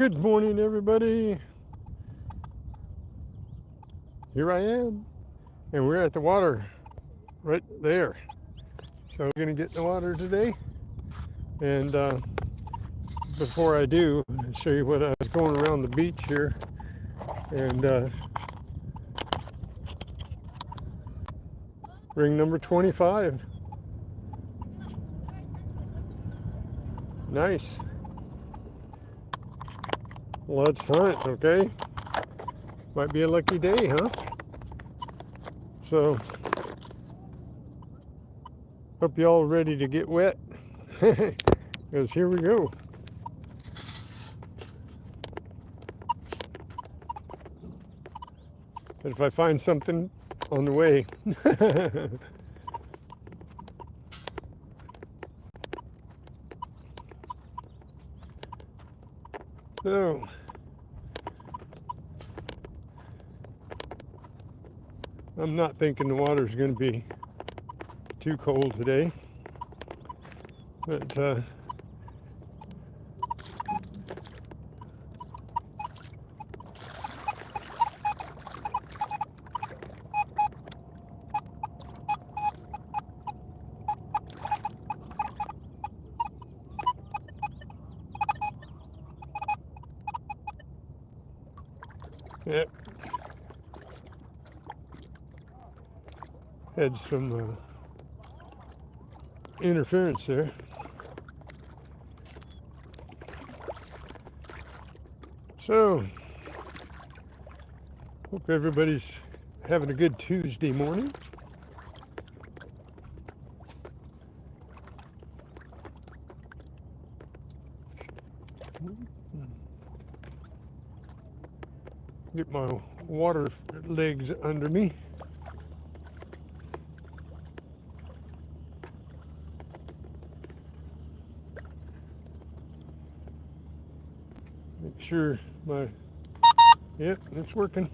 Good morning, everybody. Here I am, and we're at the water right there. So we're gonna get in the water today. And before I do, I'll show you what I was going around the beach here, and ring number 25. Nice. Let's hunt, okay? Might be a lucky day, huh? So, hope you all ready to get wet, because here we go. But if I find something on the way, so I'm not thinking the water's going to be too cold today, but yeah, had some interference there. So, hope everybody's having a good Tuesday morning. Get my water legs under me. Make sure yep, it's working.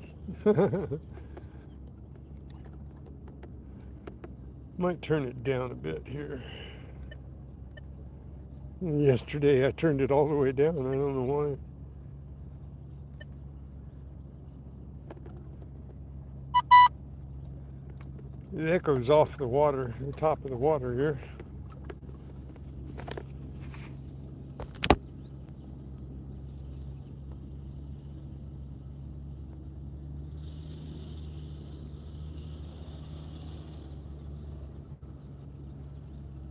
Might turn it down a bit here. Yesterday I turned it all the way down. I don't know why. It echoes off the water, the top of the water here.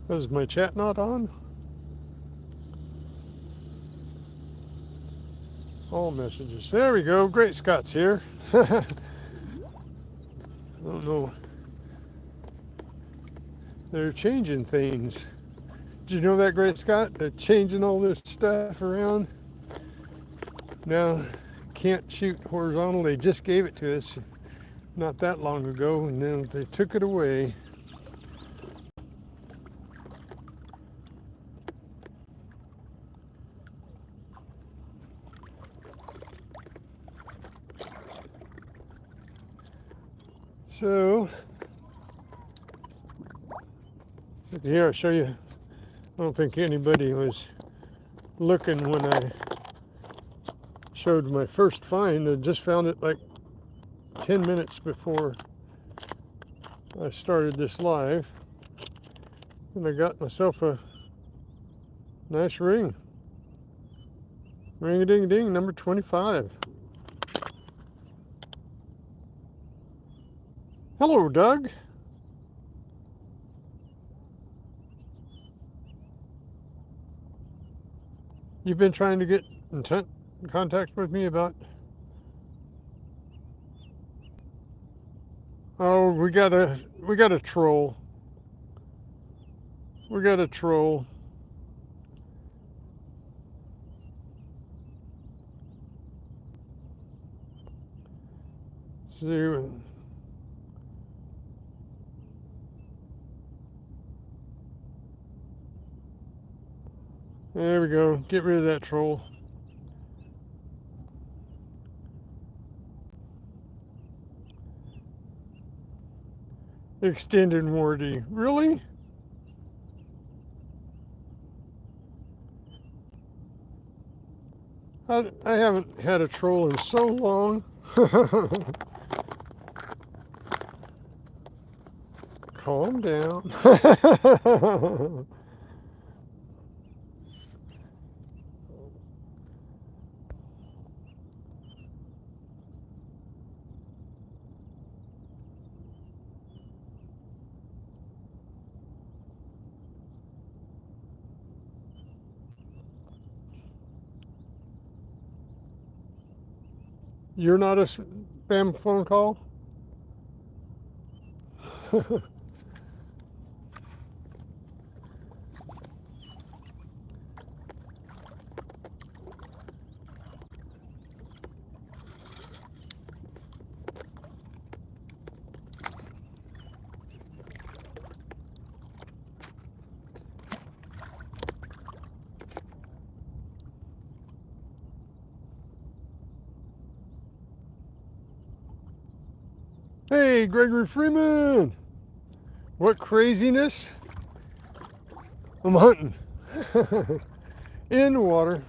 Is my chat not on? All messages. There we go. Great Scott's here. I don't know. They're changing things. Did you know that, Great Scott? They're changing all this stuff around. Now, can't shoot horizontal. They just gave it to us not that long ago, and then they took it away. So, here I'll show you. I don't think anybody was looking when I showed my first find. I just found it like 10 minutes before I started this live, and I got myself a nice ring. Ring-a-ding-ding, number 25. Hello, Doug. You've been trying to get in contact with me about... Oh, we got a troll. We got a troll. See. There we go. Get rid of that troll. Extended warranty. Really? I haven't had a troll in so long. Calm down. You're not a spam phone call? Hey, Gregory Freeman! What craziness? I'm hunting. In the water.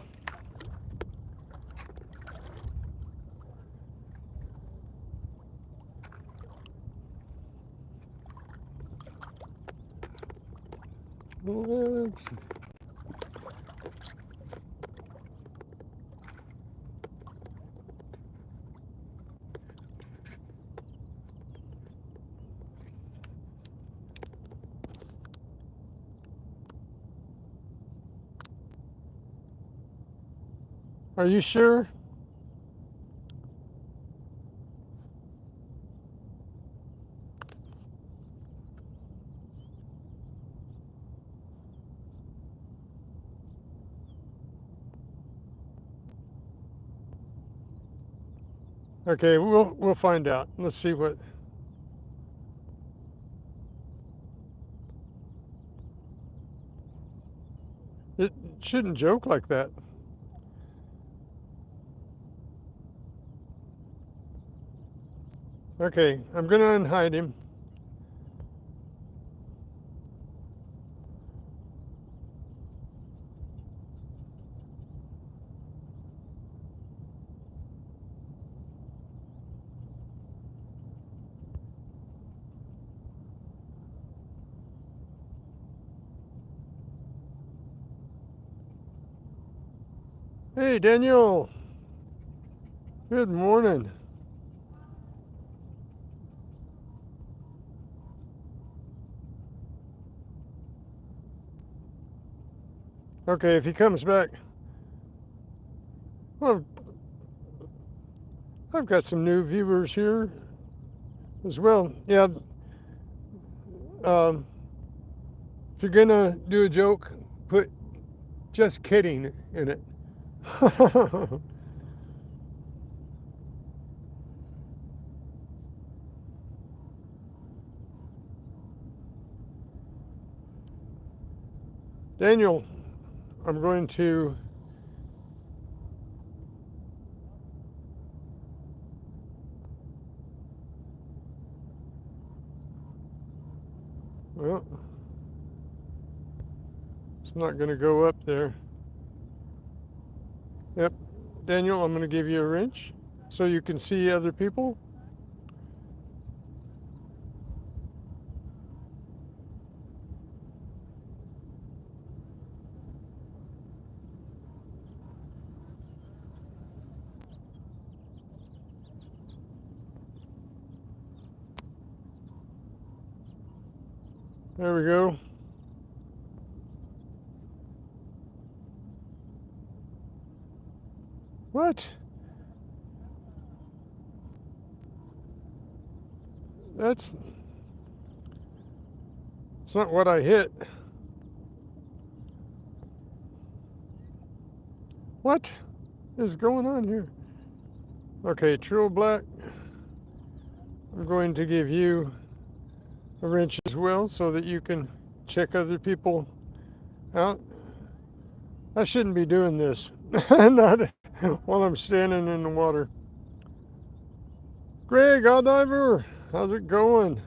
Let's see. Are you sure? Okay, we'll find out. Let's see what. It shouldn't joke like that. Okay, I'm gonna unhide him. Hey, Daniel. Good morning. Okay, if he comes back. Well, I've got some new viewers here as well. Yeah. If you're gonna do a joke, put just kidding in it. Daniel, I'm going to well, it's not going to go up there. Yep. Daniel, I'm going to give you a wrench so you can see other people. There we go. What? It's not what I hit. What is going on here? Okay, Trill Black, I'm going to give you a wrench as well so that you can check other people out. I shouldn't be doing this. Not while I'm standing in the water. Greg, Odd Diver, how's it going?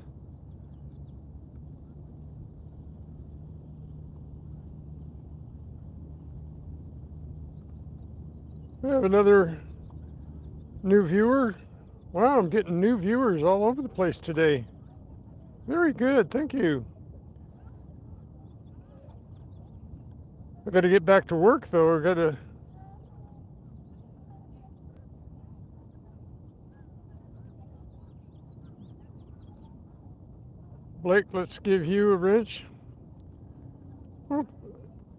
We have another new viewer. Wow, I'm getting new viewers all over the place today. Very good, thank you. I got to get back to work though. I got to. Blake, let's give you a wrench. Oh,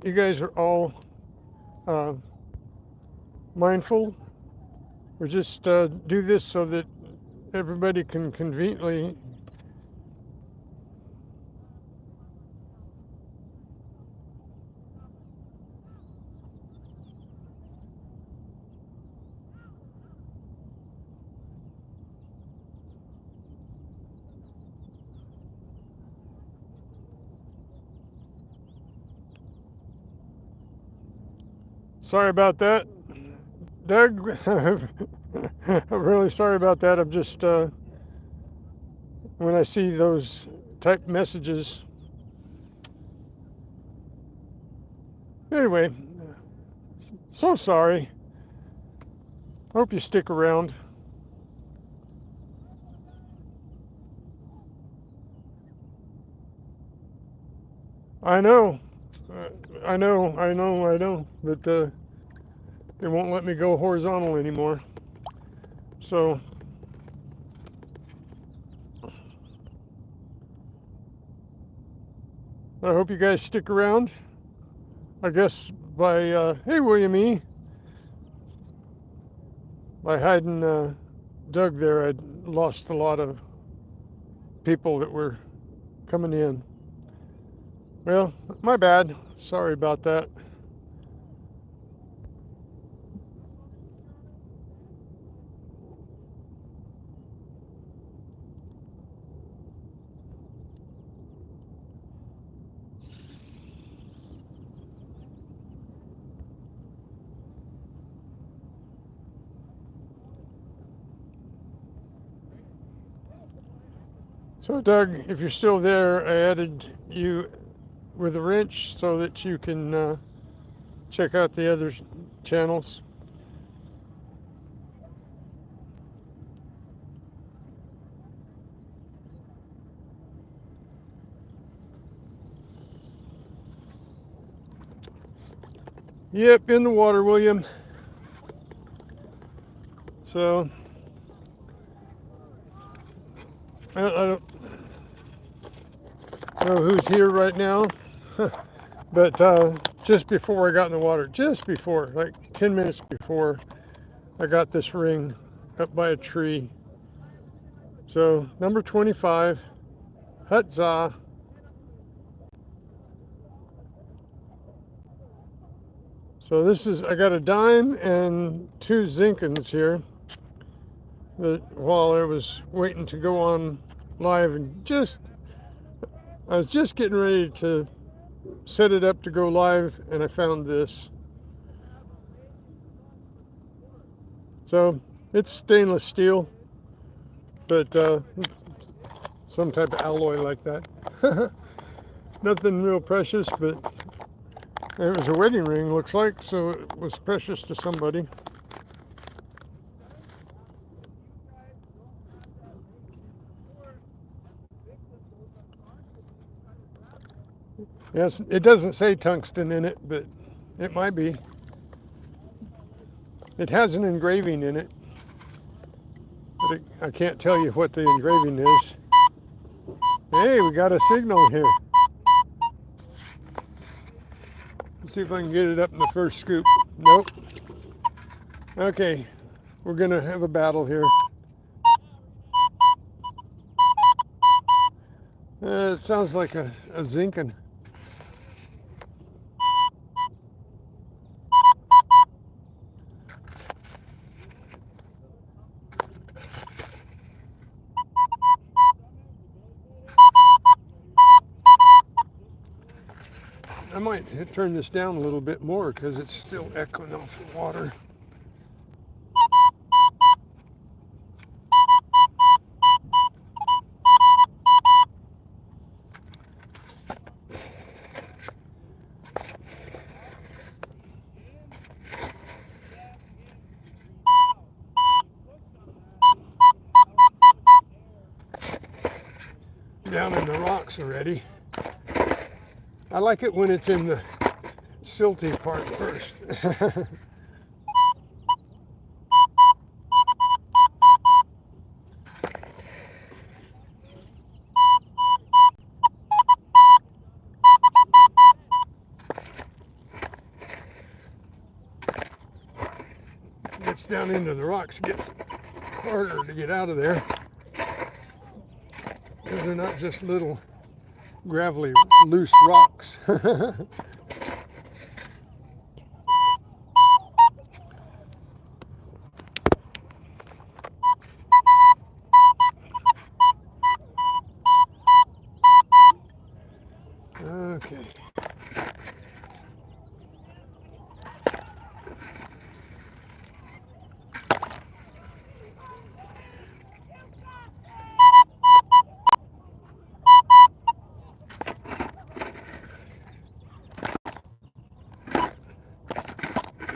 you guys are all mindful. We just do this so that everybody can conveniently. Sorry about that, Doug. I'm really sorry about that. I'm just, when I see those type messages. Anyway, so sorry. Hope you stick around. I know, I know, but they won't let me go horizontal anymore. So I hope you guys stick around. I guess by, hey William E., by hiding Doug there, I'd lost a lot of people that were coming in. Well, my bad. Sorry about that. So Doug, if you're still there, I added you with a wrench so that you can check out the other channels. Yep, in the water, William. So I don't know who's here right now, but just before I got in the water, just before, like 10 minutes before, I got this ring up by a tree. So number 25, Hutzah. So this is, I got a dime and 2 zinkins here. That while I was waiting to go on live, and I was just getting ready to set it up to go live, and I found this. So it's stainless steel, but some type of alloy like that. Nothing real precious, but it was a wedding ring, looks like, so it was precious to somebody. Yes, it doesn't say tungsten in it, but it might be. It has an engraving in it, but I can't tell you what the engraving is. Hey, we got a signal here. Let's see if I can get it up in the first scoop. Nope. Okay, we're gonna have a battle here. It sounds like a zinkin. I might turn this down a little bit more because it's still echoing off the water. down in the rocks already. I like it when it's in the silty part first. Gets down into the rocks, gets harder to get out of there because they're not just little gravelly loose rocks. Okay.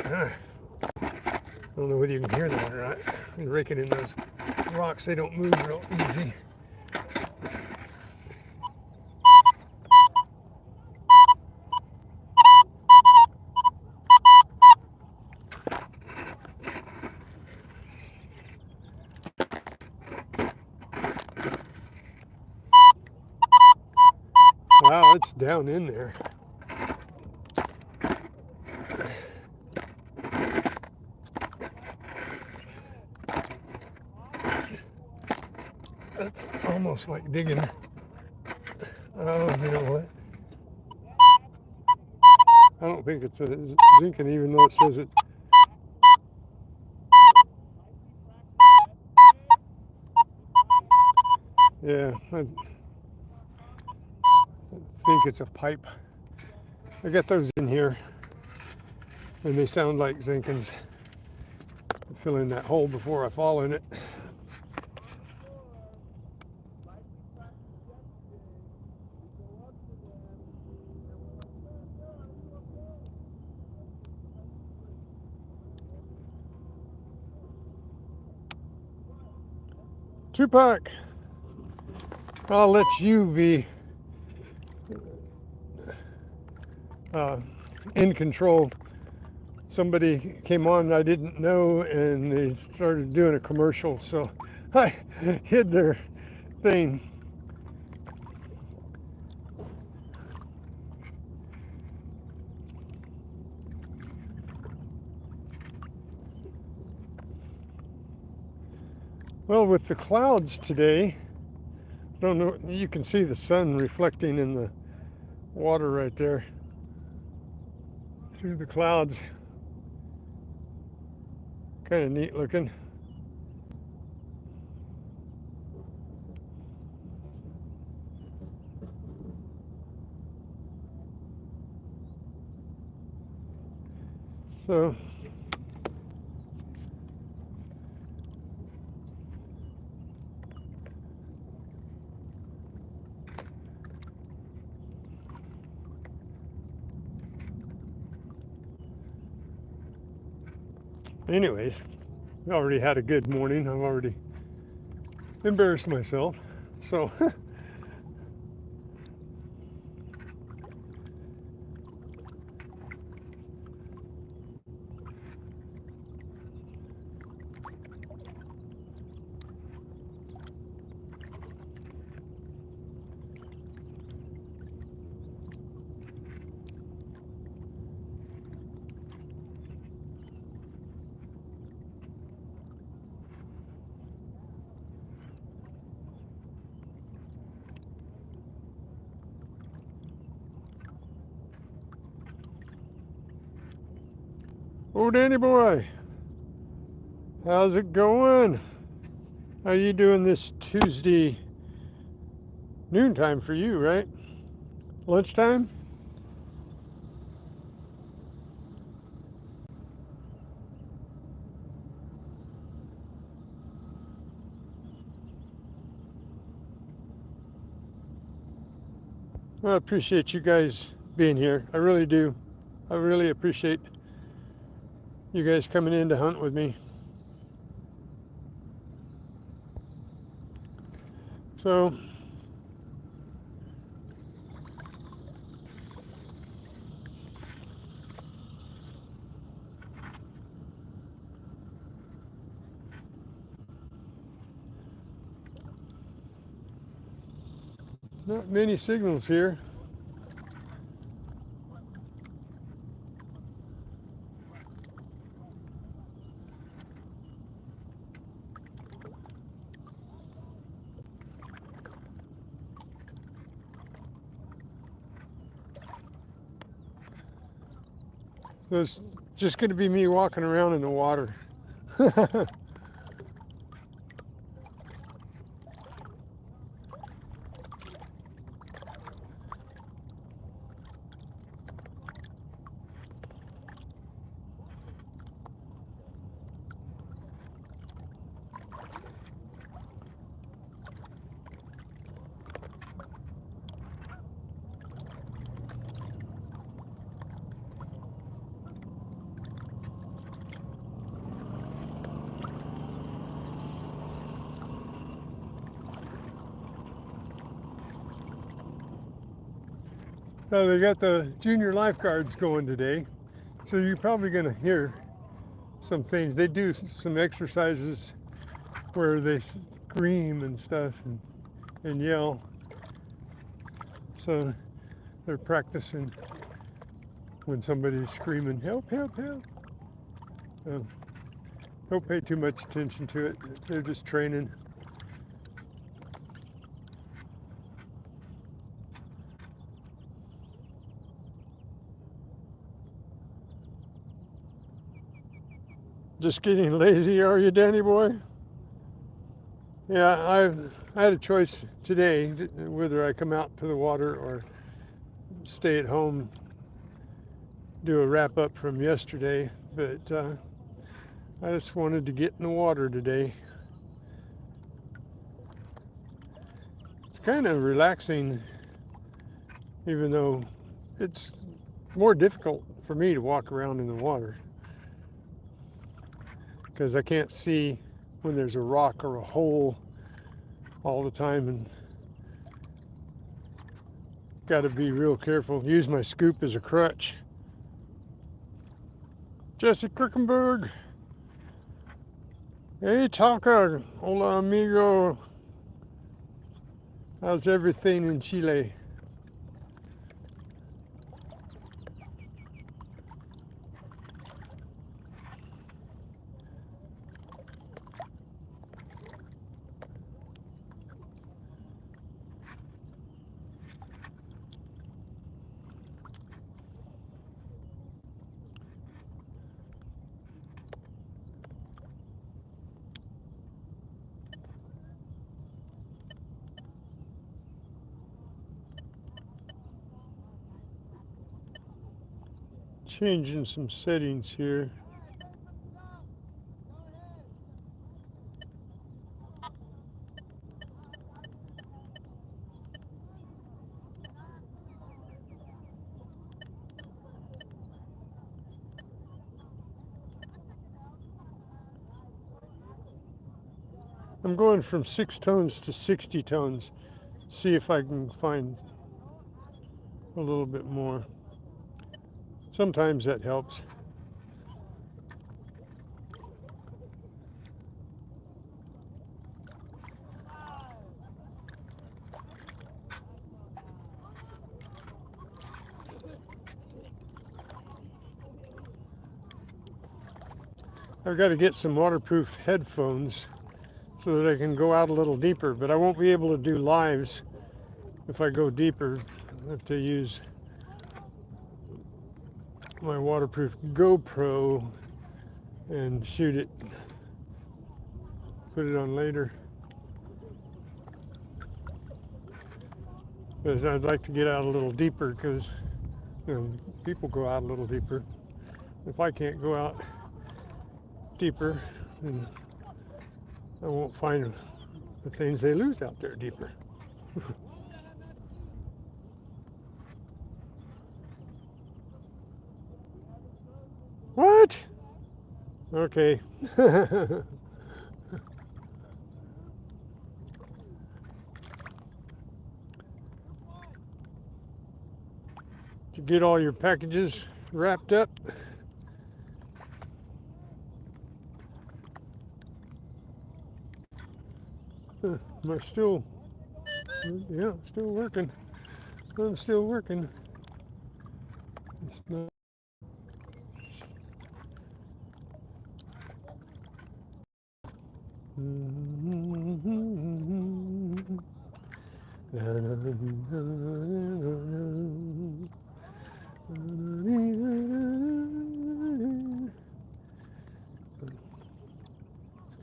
I don't know whether you can hear that or not. I'm raking in those rocks. They don't move real easy. Wow, it's down in there. That's almost like digging. Oh, you know what? I don't think it's a zinkin, even though it says it. Yeah, I think it's a pipe. I got those in here, and they sound like zinkins. Fill in that hole before I fall in it. Tupac, I'll let you be in control. Somebody came on I didn't know, and they started doing a commercial, so I hid their thing. Well, with the clouds today, I don't know, you can see the sun reflecting in the water right there through the clouds. Kind of neat looking. So anyways, I already had a good morning. I've already embarrassed myself. So oh, Danny boy, how's it going? How you doing this Tuesday noontime for you, right? Lunchtime? I appreciate you guys being here. I really do. I really appreciate you guys coming in to hunt with me. So Not many signals here. So it's just going to be me walking around in the water. So they got the junior lifeguards going today. So you're probably going to hear some things. They do some exercises where they scream and stuff and yell. So they're practicing when somebody's screaming, help, help, help. Don't pay too much attention to it. They're just training. Just getting lazy, are you, Danny boy? Yeah, I had a choice today whether I come out to the water or stay at home, do a wrap up from yesterday, but I just wanted to get in the water today. It's kind of relaxing, even though it's more difficult for me to walk around in the water because I can't see when there's a rock or a hole all the time, and got to be real careful. Use my scoop as a crutch. Jesse Krickenberg. Hey, Talca. Hola, amigo. How's everything in Chile? Changing some settings here. I'm going from 6 tones to 60 tones. See if I can find a little bit more. Sometimes that helps. I've got to get some waterproof headphones so that I can go out a little deeper, but I won't be able to do lives if I go deeper. I have to use my waterproof GoPro and shoot it, put it on later. But I'd like to get out a little deeper because, you know, people go out a little deeper. If I can't go out deeper, then I won't find the things they lose out there deeper. What? Okay. Did you get all your packages wrapped up? Am I still Yeah, still working. I'm still working. It's not.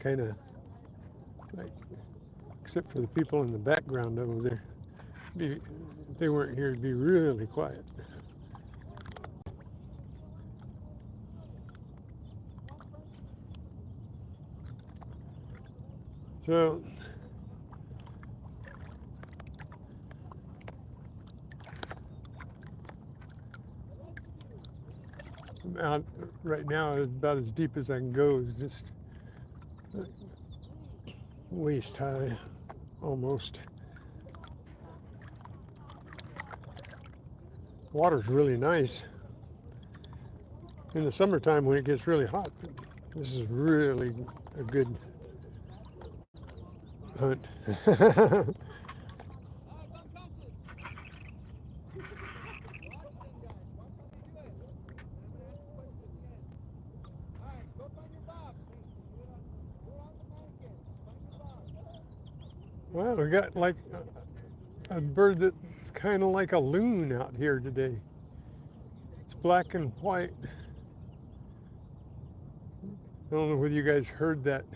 Kind of like, except for the people in the background over there. If they weren't here, it'd be really quiet. So I'm out right now about as deep as I can go, is just waist high almost. Water's really nice in the summertime when it gets really hot. This is really a good hunt. Well, we got like a bird that's kind of like a loon out here today. It's black and white. I don't know whether you guys heard that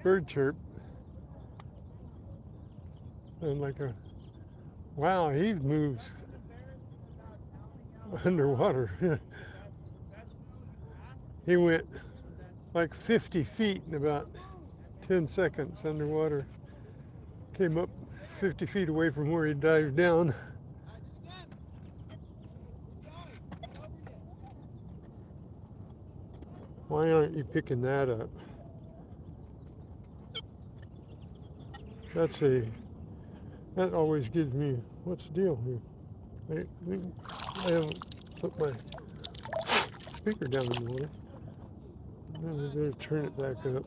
bird chirp. And like a, wow, he moves underwater. He went like 50 feet in about 10 seconds underwater. Came up 50 feet away from where he dived down. Why aren't you picking that up? That always gives me, what's the deal here? I haven't put my speaker down in the water. I better turn it back up.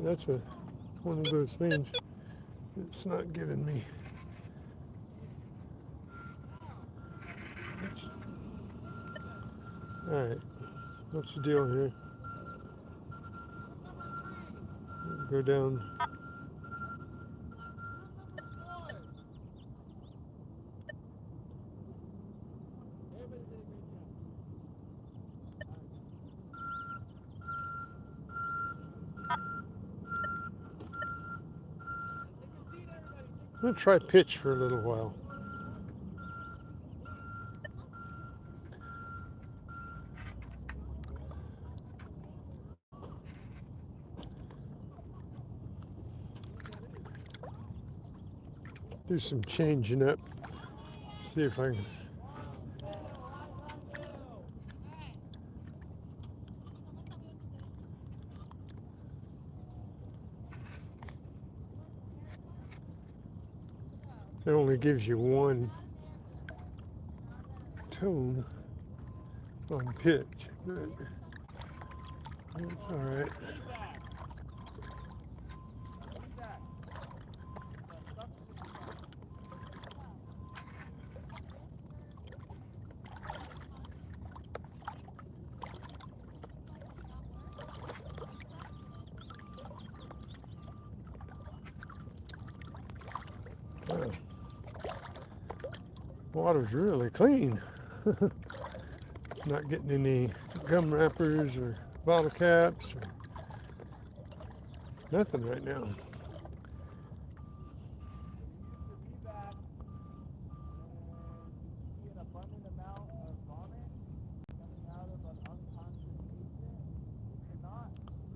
That's one of those things. It's not giving me. All right, what's the deal here? Go down. I'm gonna try pitch for a little while. Do some changing up. See if I can. It only gives you one tone on pitch, but it's all right. Wow. Water's really clean. Not getting any gum wrappers or bottle caps or nothing right now.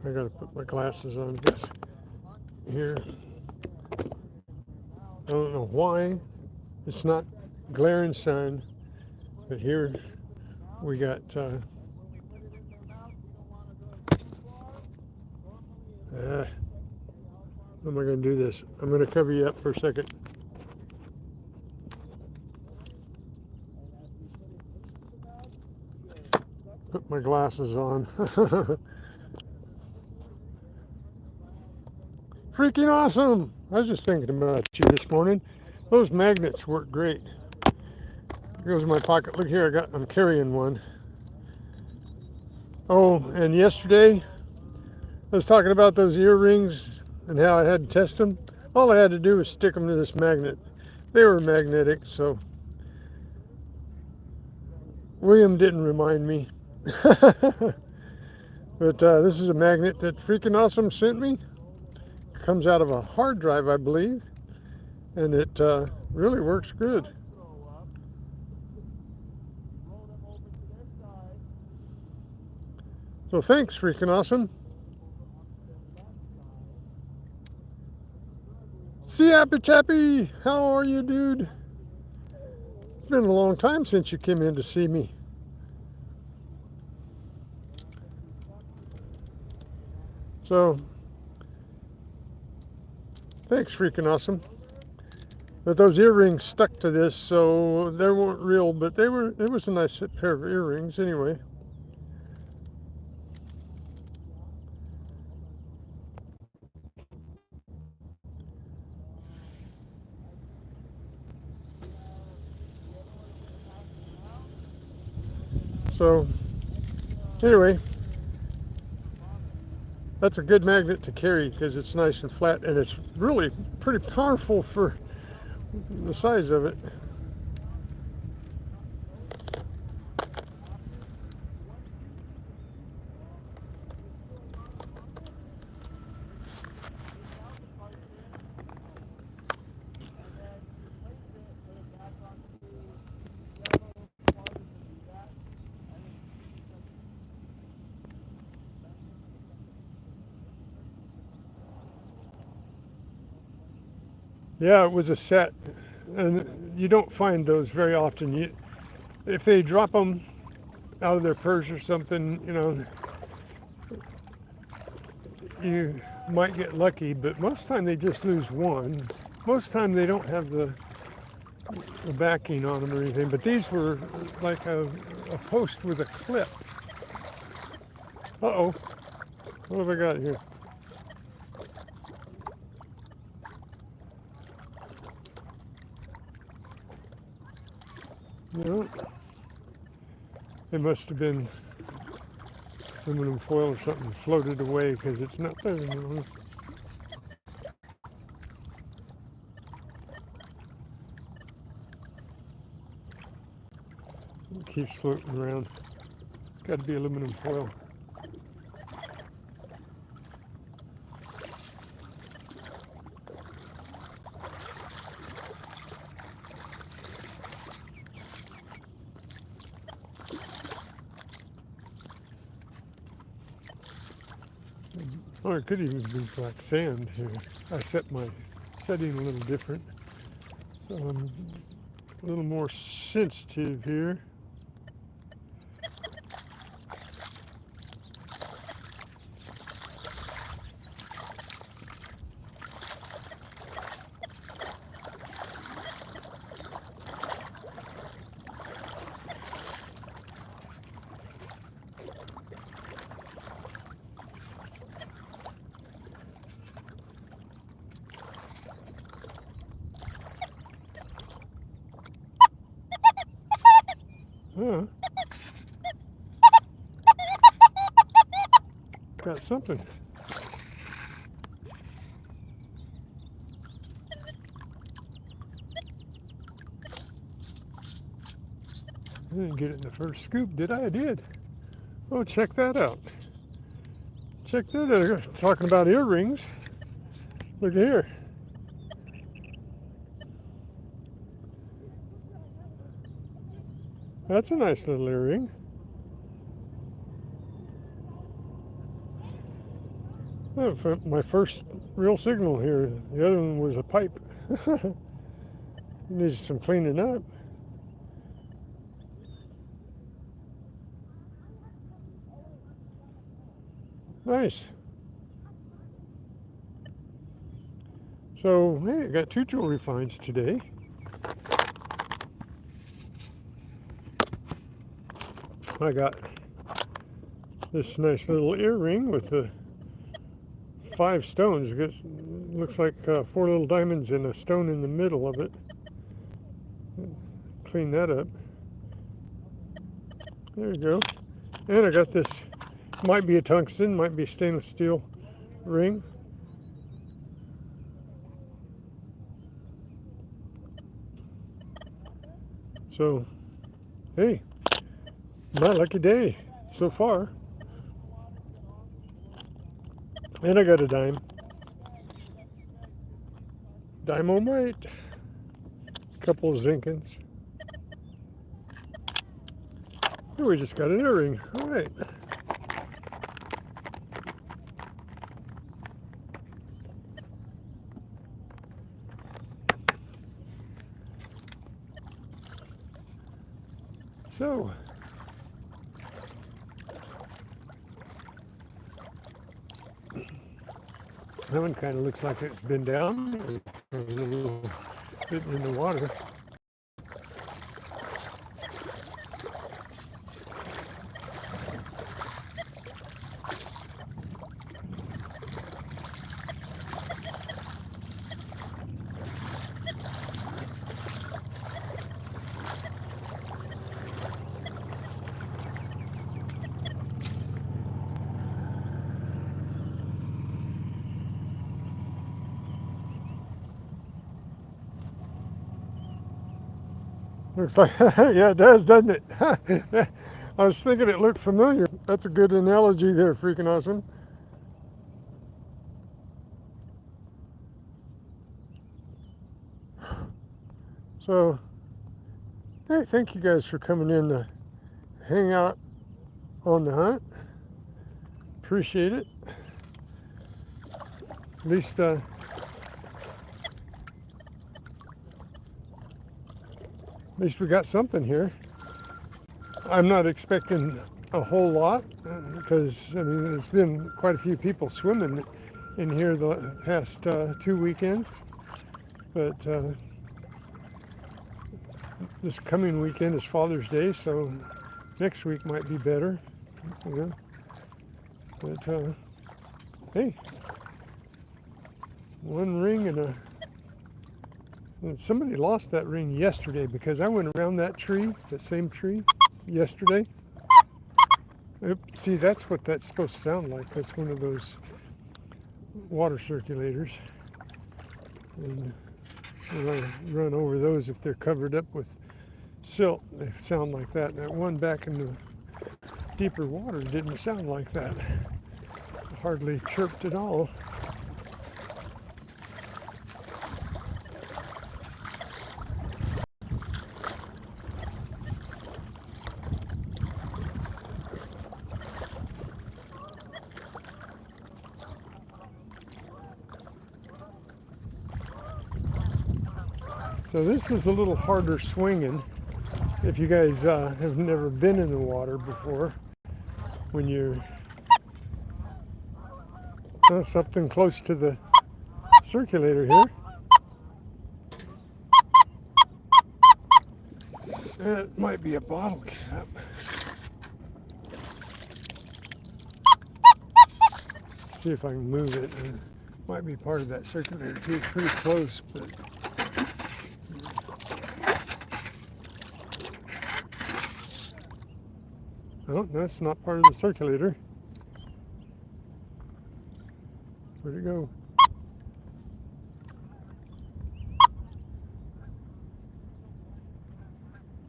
I gotta put my glasses on this here. I don't know why it's not glaring sun, but here we got what am I going to do this? I'm going to cover you up for a second. Put my glasses on. Freaking awesome! I was just thinking about you this morning. Those magnets work great. Here goes my pocket. Look here, I'm carrying one. Oh, and yesterday I was talking about those earrings and how I had to test them. All I had to do was stick them to this magnet. They were magnetic, so William didn't remind me. But this is a magnet that Freaking Awesome sent me. It comes out of a hard drive, I believe, and it really works good. So thanks, Freaking Awesome. See, Happy Chappy, how are you, dude? It's been a long time since you came in to see me. So, thanks, Freaking Awesome. But those earrings stuck to this, so they weren't real, but they were. It was a nice pair of earrings, anyway. So, anyway, that's a good magnet to carry because it's nice and flat, and it's really pretty powerful for the size of it. Yeah, it was a set, and you don't find those very often. If they drop them out of their purse or something, you know, you might get lucky, but most of the time they just lose one. Most of the time they don't have the backing on them or anything, but these were like a post with a clip. Uh-oh, what have I got here? No, it must have been aluminum foil or something floated away because it's not there anymore. It keeps floating around. Got to be aluminum foil. Or it could even be black sand here. I set my setting a little different, so I'm a little more sensitive here. Huh. Got something. I didn't get it in the first scoop, did I? I did. Oh, check that out. Check that out. Talking about earrings. Look here. That's a nice little earring. Oh, my first real signal here. The other one was a pipe. Needs some cleaning up. Nice. So, hey, I got 2 jewelry finds today. I got this nice little earring with the 5 stones. It looks like 4 little diamonds and a stone in the middle of it. Clean that up. There you go. And I got this, might be a tungsten, might be a stainless steel ring. So, hey, my lucky day so far. And I got a dime. Dynamite. Couple of zinkins. Here we just got an earring. All right. So, that one kind of looks like it's been down. A little bit in the water. Looks like, yeah, it does, doesn't it? I was thinking it looked familiar. That's a good analogy there, freaking awesome. So, hey, thank you guys for coming in to hang out on the hunt. Appreciate it. At least we got something here. I'm not expecting a whole lot because, I mean, there's been quite a few people swimming in here the past 2 weekends. But this coming weekend is Father's Day, so next week might be better. You know? But hey, one ring and somebody lost that ring yesterday because I went around that tree, that same tree, yesterday. See, that's what that's supposed to sound like. That's one of those water circulators. And when I run over those, if they're covered up with silt, they sound like that. And that one back in the deeper water didn't sound like that. Hardly chirped at all. So this is a little harder swinging if you guys have never been in the water before. When you're something close to the circulator here. It might be a bottle cap. Let's see if I can move it. It might be part of that circulator too. It's pretty close, but oh, that's not part of the circulator. Where'd it go?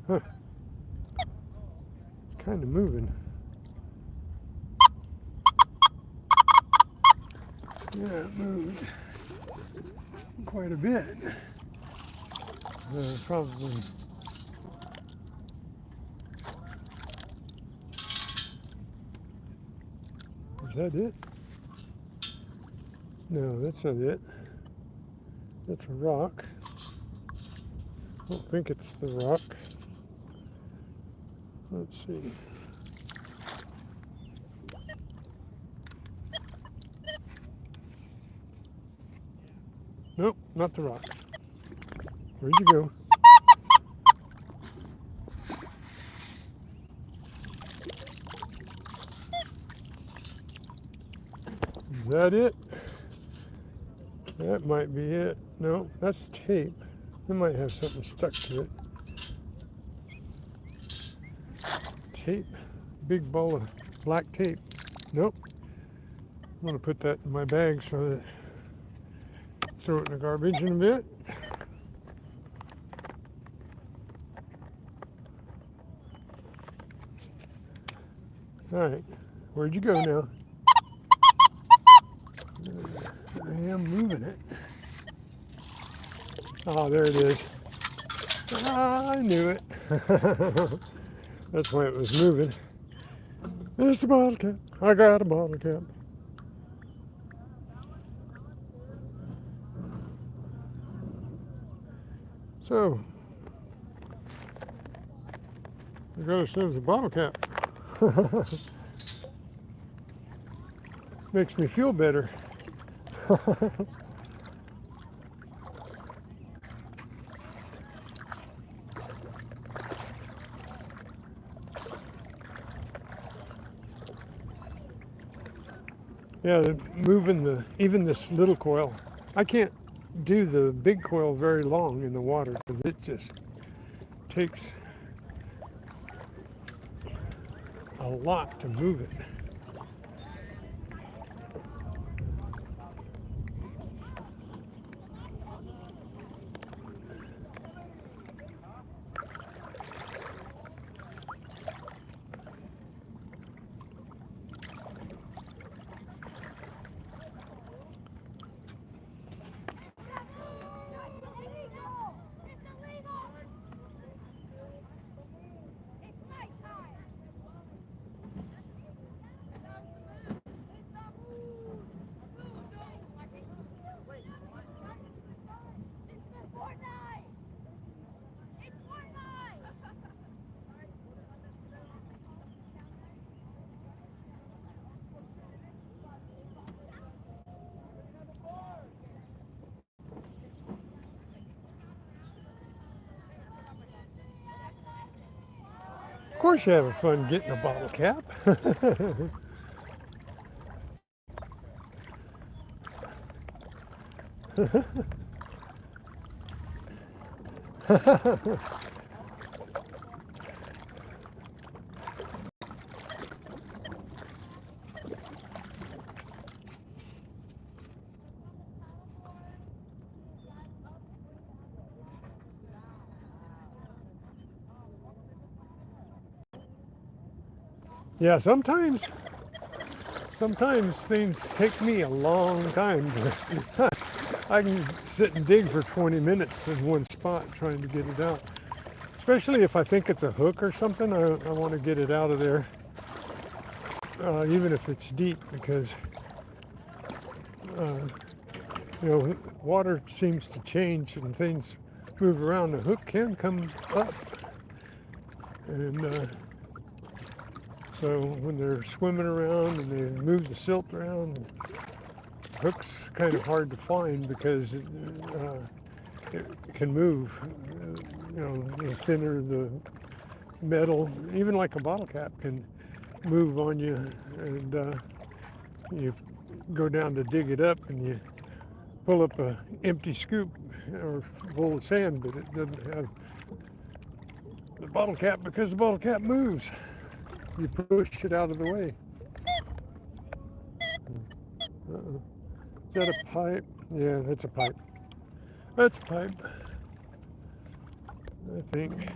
Huh. It's kind of moving. Yeah, it moved quite a bit. Probably. Is that it? No, that's not it. That's a rock. I don't think it's the rock. Let's see. Nope, not the rock. Where'd you go? Is that it? That might be it. No, that's tape. It might have something stuck to it. Tape. Big ball of black tape. Nope. I'm going to put that in my bag so that throw it in the garbage in a bit. All right. Where'd you go now? I am moving it. Oh, there it is. Ah, I knew it. That's why it was moving. It's a bottle cap. I got a bottle cap. So, I gotta say it's a bottle cap. Makes me feel better. Yeah, moving even this little coil. I can't do the big coil very long in the water because it just takes a lot to move it. Of course you're having fun getting a bottle cap. Yeah, sometimes things take me a long time. I can sit and dig for 20 minutes in one spot trying to get it out. Especially if I think it's a hook or something, I want to get it out of there, even if it's deep, because water seems to change and things move around. The hook can come up, and so when they're swimming around and they move the silt around, the hook's kind of hard to find because it can move. The thinner the metal, even like a bottle cap, can move on you, and you go down to dig it up and you pull up a empty scoop or full of sand, but it doesn't have the bottle cap because the bottle cap moves. You push it out of the way. Uh-oh. Is that a pipe? Yeah, that's a pipe. That's a pipe, I think.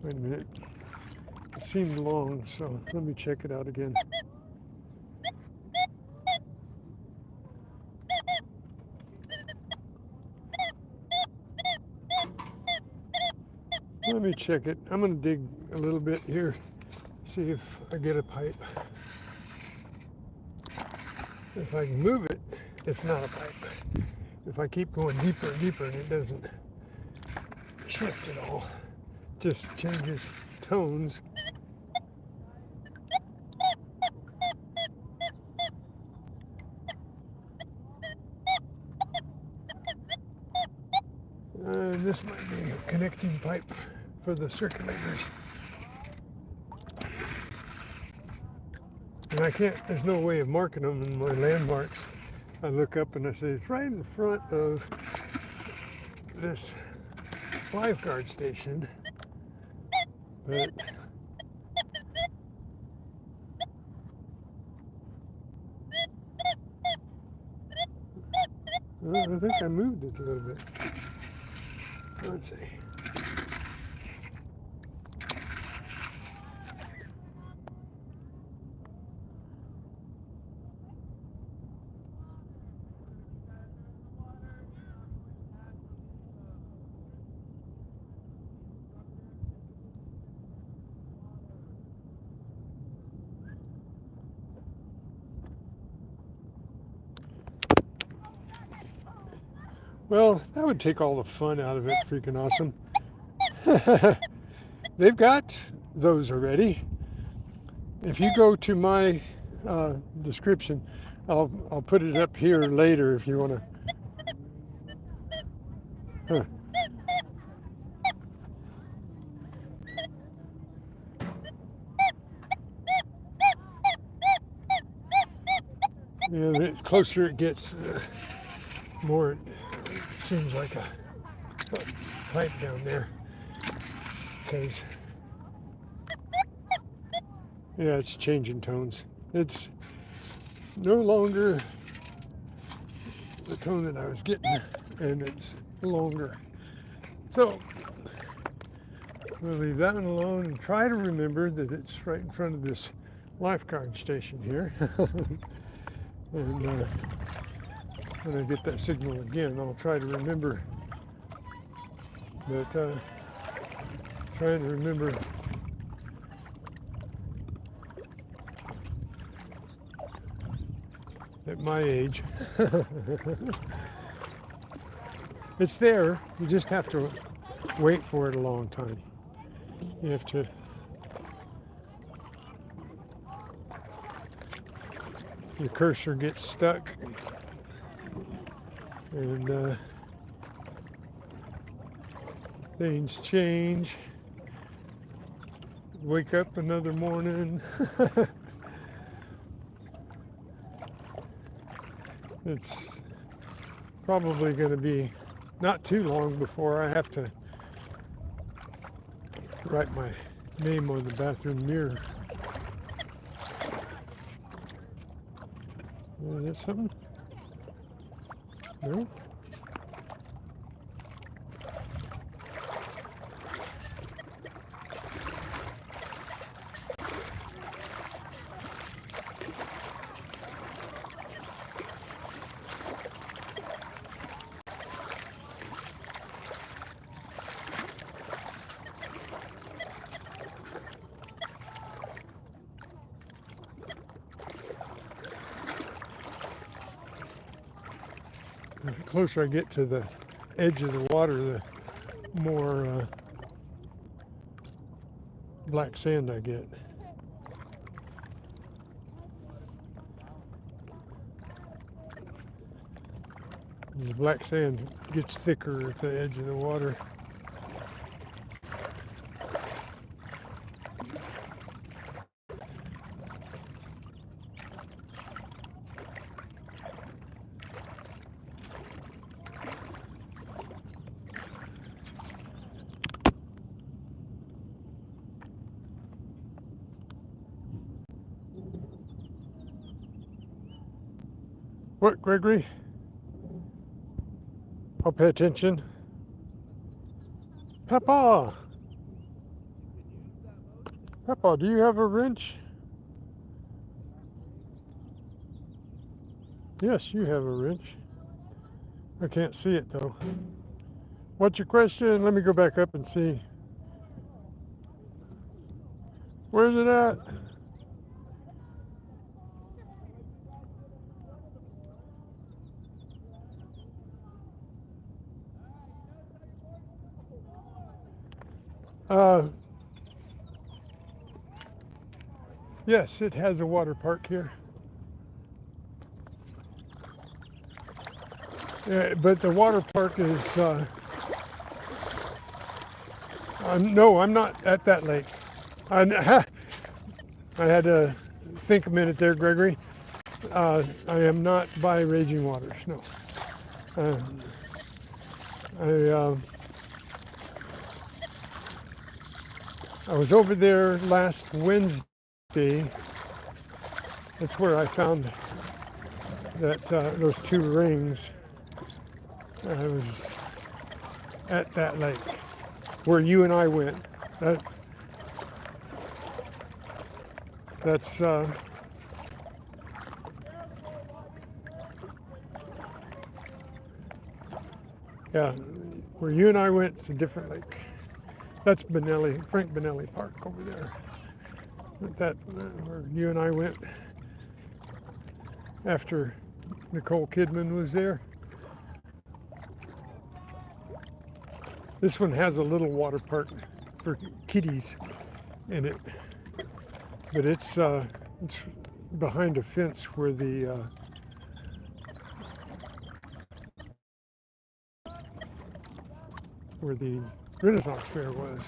Wait a minute. It seemed long, so let me check it out again. Let me check it. I'm going to dig a little bit here, see if I get a pipe. If I can move it, it's not a pipe. If I keep going deeper and deeper and it doesn't shift at all, just changes tones. And this might be a connecting pipe for the circulators. And I can't, there's no way of marking them in my landmarks. I look up and I say, it's right in front of this lifeguard station. But I think I moved it a little bit. Let's see. Well, that would take all the fun out of it. Freaking awesome. They've got those already. If you go to my description, I'll put it up here later if you want to. Huh. Yeah, the closer it gets, more it seems like a pipe down there. Because, yeah, it's changing tones. It's no longer the tone that I was getting, and it's longer. So, we'll leave that one alone and try to remember that it's right in front of this lifeguard station here. And when I get that signal again, I'll try to remember. But trying to remember at my age. It's there. You just have to wait for it a long time. You have to your cursor gets stuck, and things change. Wake up another morning. It's probably going to be not too long before I have to write my name on the bathroom mirror. Is that something? No? The closer I get to the edge of the water, the more black sand I get. And the black sand gets thicker at the edge of the water. What, Gregory? I'll pay attention. Papa! Papa, do you have a wrench? Yes, you have a wrench. I can't see it though. What's your question? Let me go back up and see. Where's it at? Yes, it has a water park here. But the water park is, no, I'm not at that lake. I had to think a minute there, Gregory. I am not by Raging Waters, no. I was over there last Wednesday. That's where I found that those 2 rings. I was at that lake where you and I went. That's yeah, where you and I went, it's a different lake. That's Frank Benelli Park over there. That where you and I went after Nicole Kidman was there. This one has a little water park for kiddies in it, but it's behind a fence where the Renaissance Fair was.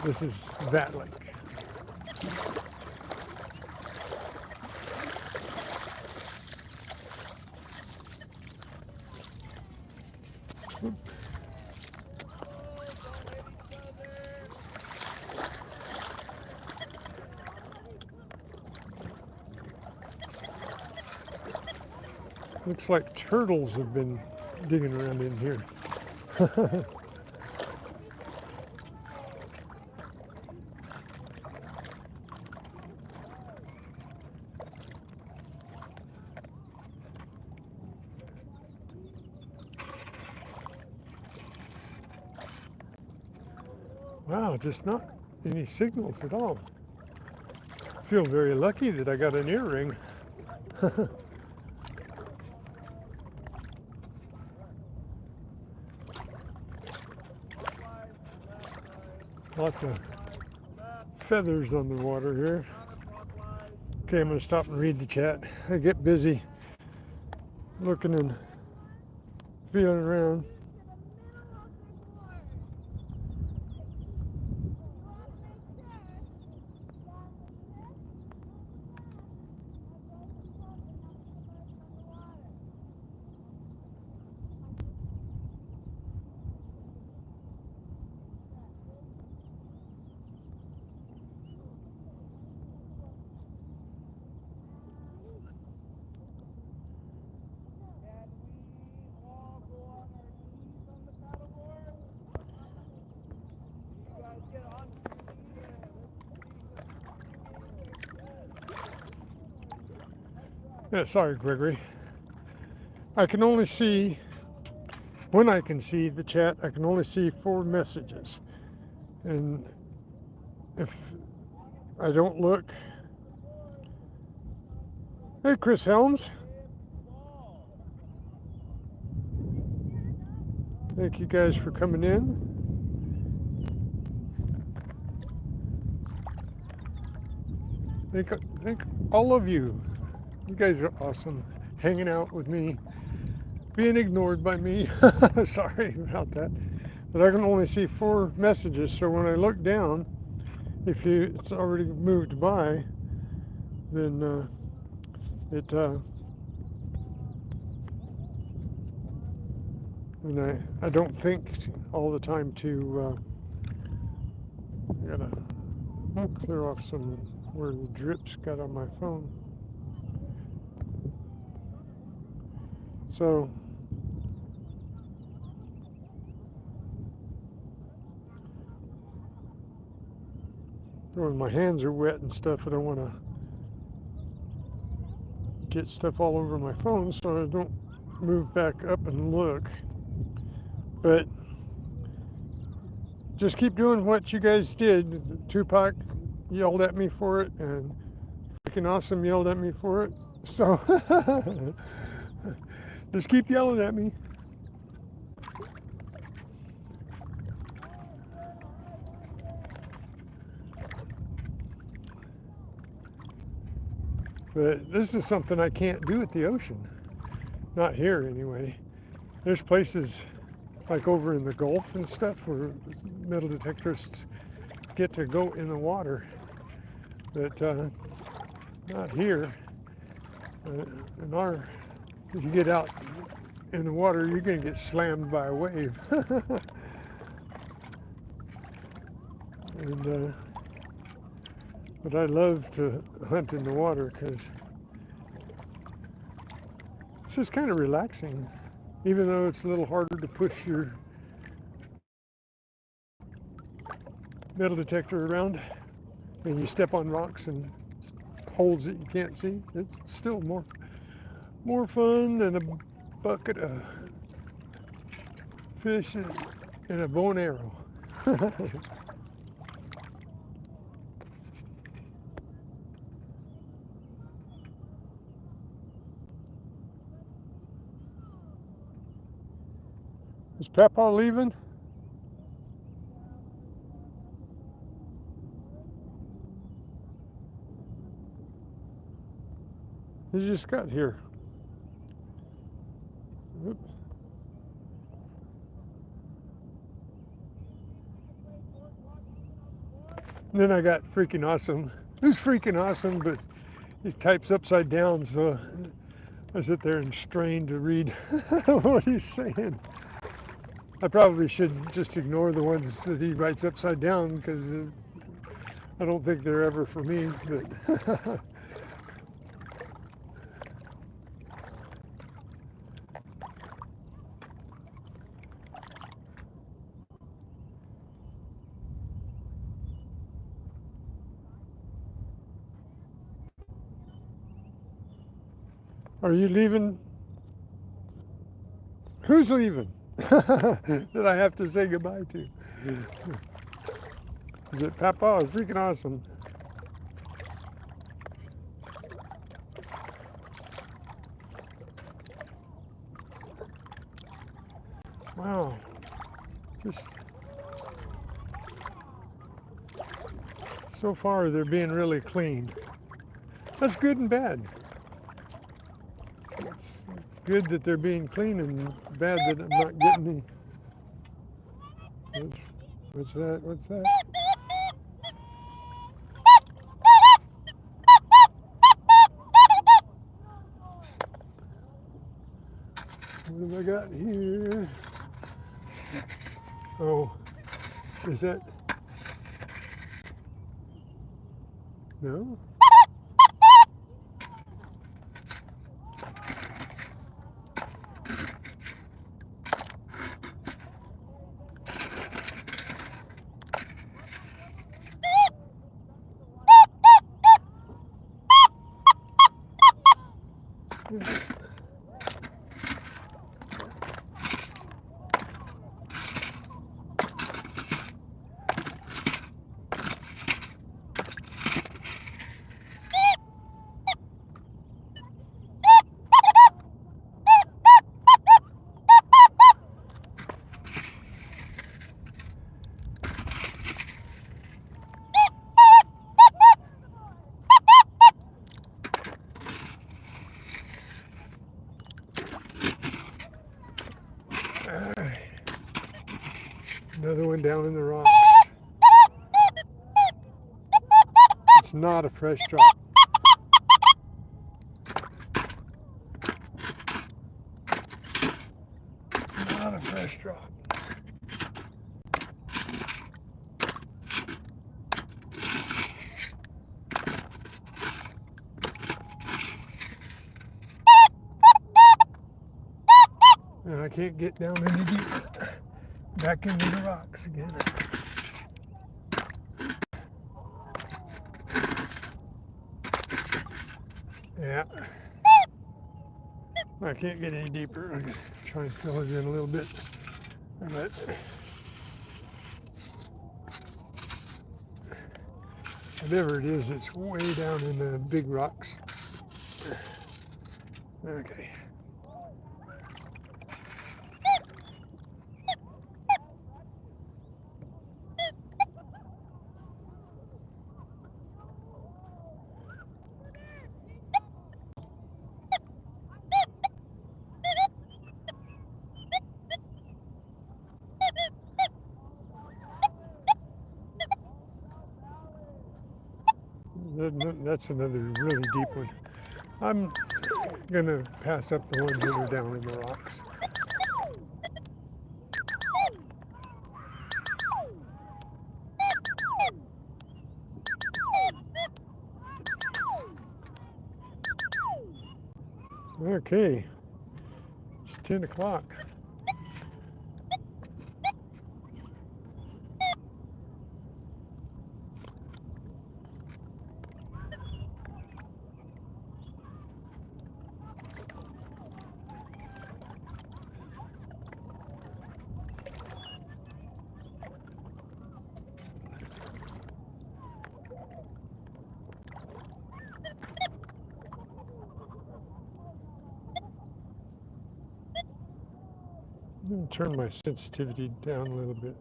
This is that lake. Looks like turtles have been digging around in here. Wow, just not any signals at all. I feel very lucky that I got an earring. Lots of feathers on the water here. Okay, I'm going to stop and read the chat. I get busy looking and feeling around. Yeah, sorry, Gregory. I can only see, when I can see the chat, I can only see 4 messages. And if I don't look... Hey, Chris Helms. Thank you guys for coming in. Thank all of you. You guys are awesome, hanging out with me, being ignored by me. Sorry about that. But I can only see 4 messages, so when I look down, if it's already moved by, then and I don't think all the time to, I'll clear off some where the drips got on my phone. So when my hands are wet and stuff, I don't want to get stuff all over my phone, so I don't move back up and look. But just keep doing what you guys did. Tupac yelled at me for it, and freaking Awesome yelled at me for it. So just keep yelling at me. But this is something I can't do at the ocean. Not here, anyway. There's places like over in the Gulf and stuff where metal detectorists get to go in the water. But Not here. If you get out in the water, you're going to get slammed by a wave. But I love to hunt in the water because it's just kind of relaxing, even though it's a little harder to push your metal detector around and you step on rocks and holes that you can't see. It's still more fun than a bucket of fish and a bow and arrow. Is Papa leaving? He just got here. Oops. And then I got freaking awesome. Who's freaking awesome, but he types upside down, so I sit there and strain to read what he's saying. I probably should just ignore the ones that he writes upside down because I don't think they're ever for me. But are you leaving? Who's leaving? That I have to say goodbye to? Is it Papa or freaking awesome? Wow. Just so far they're being really clean. That's good and bad. It's good that they're being clean and bad that I'm not getting any. What's that? What's that? What have I got here? Oh, is that? No? Another one down in the rocks. It's not a fresh drop. Not a fresh drop. And I can't get down any deeper. Back into the rocks again. Yeah. I can't get any deeper. I'm gonna try and fill it in a little bit. But whatever it is, it's way down in the big rocks. Okay. That's another really deep one. I'm gonna pass up the ones that are down in the rocks. Okay, it's 10 o'clock. I'm going to turn my sensitivity down a little bit.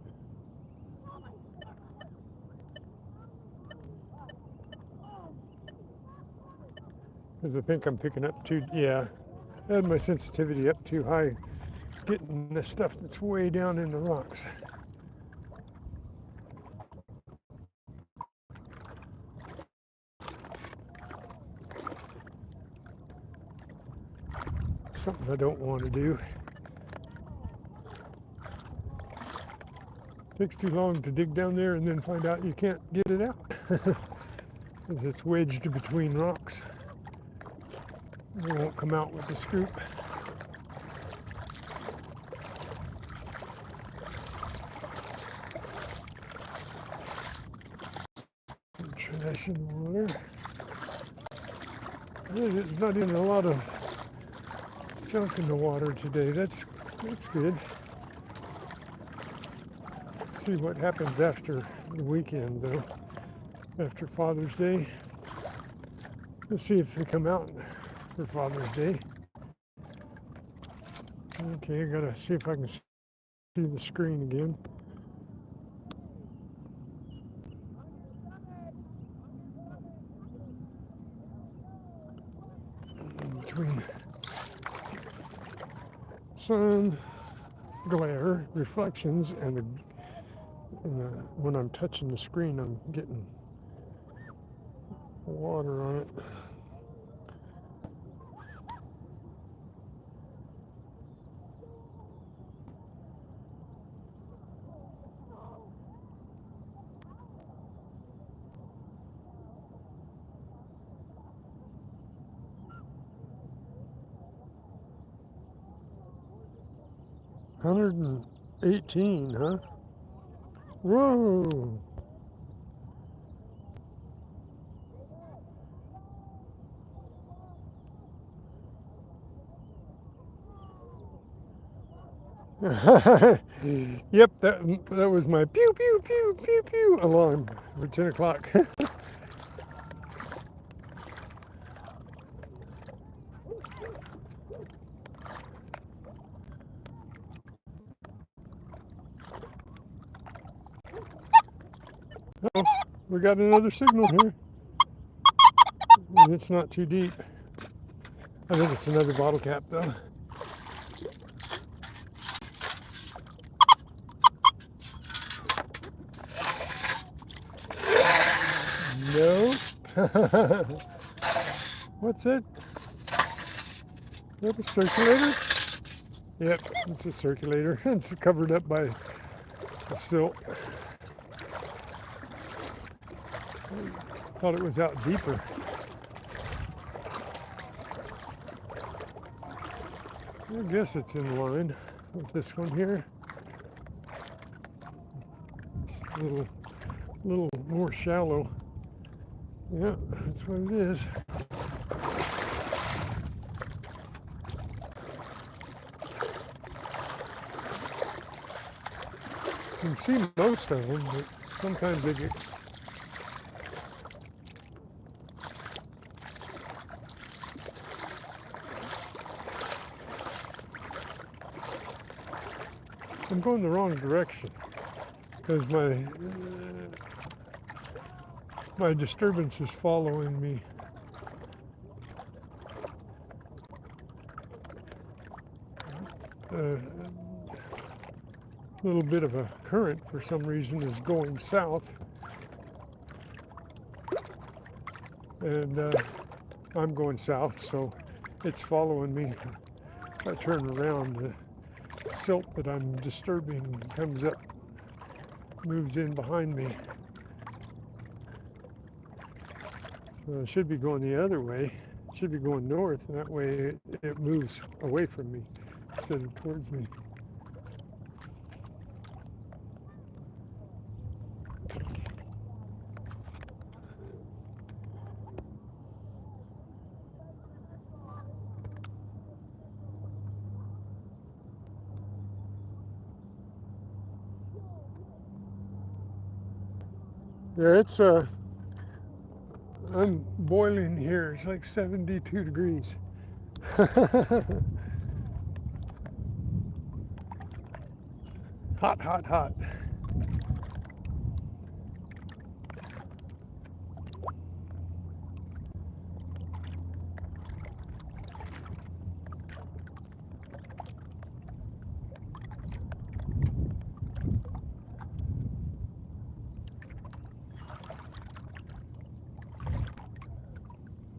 Because I think I'm picking up yeah, I had my sensitivity up too high, getting the stuff that's way down in the rocks. Something I don't want to do. Takes too long to dig down there and then find out you can't get it out because it's wedged between rocks. It won't come out with the scoop. Trash in the water. There's not even a lot of junk in the water today. That's good. Let's see what happens after the weekend, though. After Father's Day. Let's see if they come out for Father's Day. Okay, I gotta see if I can see the screen again. In between sun, glare, reflections, and when I'm touching the screen, I'm getting water on it. $118, huh? Whoa! Yep, that was my pew pew pew pew pew alarm for 10 o'clock. Oh, we got another signal here. And it's not too deep. I think it's another bottle cap though. No. What's it? Is that a circulator? Yep, it's a circulator. It's covered up by the silt. Thought it was out deeper. I guess it's in line with this one here. It's a little more shallow. Yeah, that's what it is. You can see most of them, but sometimes they get I'm going the wrong direction because my disturbance is following me. A little bit of a current for some reason is going south. and I'm going south, so it's following me. If I turn around, the silt that I'm disturbing comes up, moves in behind me. So I should be going the other way. It should be going north, and that way it moves away from me instead of towards me. Yeah, it's I'm boiling here. It's like 72 degrees. Hot, hot, hot.